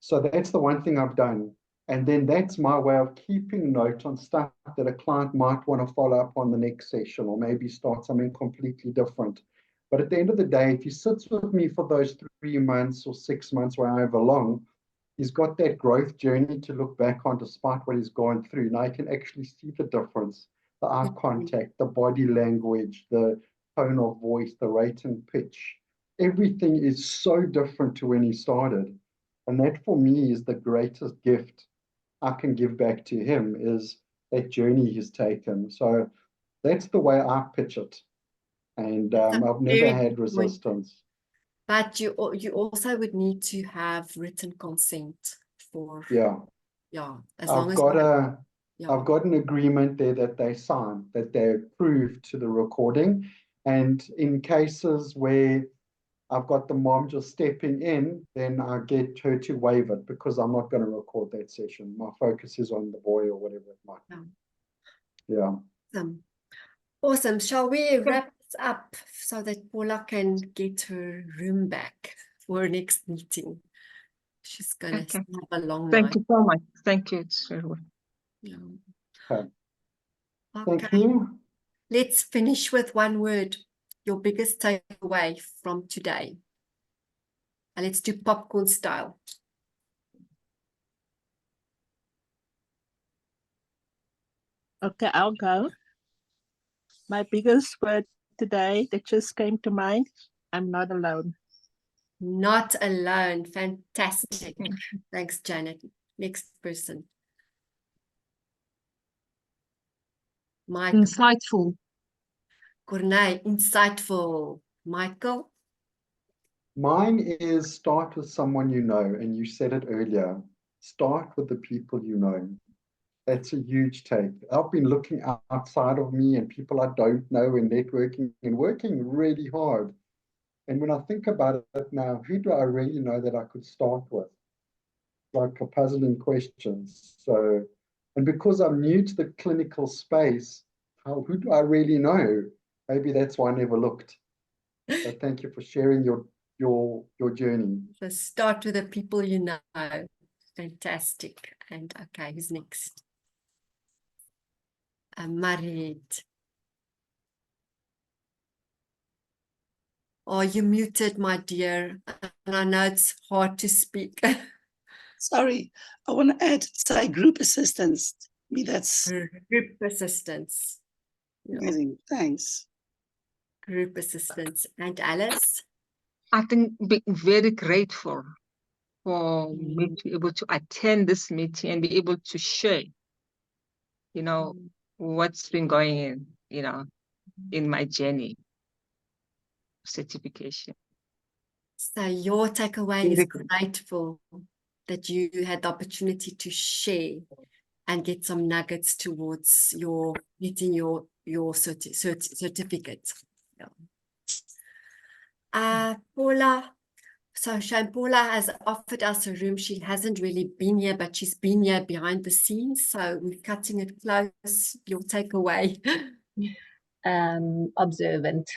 So that's the one thing I've done. And then that's my way of keeping note on stuff that a client might want to follow up on the next session, or maybe start something completely different. But at the end of the day, if he sits with me for those 3 months or 6 months, however long, he's got that growth journey to look back on despite what he's gone through. Now I can actually see the difference, the eye contact, the body language, the tone of voice, the rate and pitch. Everything is so different to when he started. And that for me is the greatest gift I can give back to him, is that journey he's taken. So that's the way I pitch it. And I've never had resistance. But you also would need to have written consent for, Yeah. as long as I've got an agreement there that they sign, that they approve to the recording. And in cases where I've got the mom just stepping in, then I get her to waive it, because I'm not going to record that session. My focus is on the boy or whatever it might be. Yeah. Awesome. Shall we wrap this up so that Paula can get her room back for her next meeting? She's going to have a long night. Thank you so much. Thank you. Yeah. Okay. Thank you. Let's finish with one word. Your biggest takeaway from today. And let's do popcorn style. Okay, I'll go. My biggest word today that just came to mind, I'm not alone. Not alone. Fantastic. Thanks, Janet. Next person. Michael. Insightful. Cornay, insightful. Michael? Mine is start with someone you know, and you said it earlier. Start with the people you know. That's a huge take. I've been looking outside of me and people I don't know, and networking and working really hard. And when I think about it now, who do I really know that I could start with? Like a puzzling questions. So, and because I'm new to the clinical space, who do I really know? Maybe that's why I never looked. So thank you for sharing your journey. So start with the people you know. Fantastic. And okay, who's next? Marit. Oh, you muted, my dear. And I know it's hard to speak. Sorry, I want to add, say group assistance. Me, that's group assistance. amazing. Thanks. Group assistance. And Alice? I think being very grateful for me to be able to attend this meeting and be able to share, you know, what's been going in, in my journey certification. So your takeaway is grateful that you had the opportunity to share and get some nuggets towards your getting your certificate. Yeah. Paula. So Paula has offered us a room. She hasn't really been here, but she's been here behind the scenes. So we're cutting it close. Your takeaway? Observant.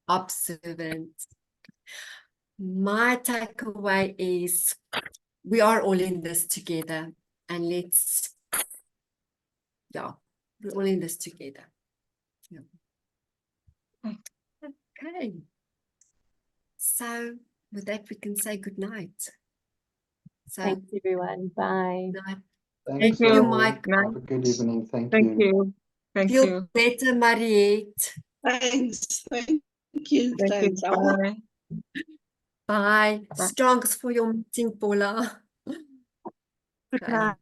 Observant. My takeaway is we are all in this together, and we're all in this together. Yeah. Okay. So with that, we can say good night. So, thanks, everyone. Bye. Thank you, Mike. Have a good evening. Thank you. Thank Feel you. better, Mariette. Thanks. Thank you. Thank Thanks. you. Bye. Strongs for your meeting, Paula. Good night.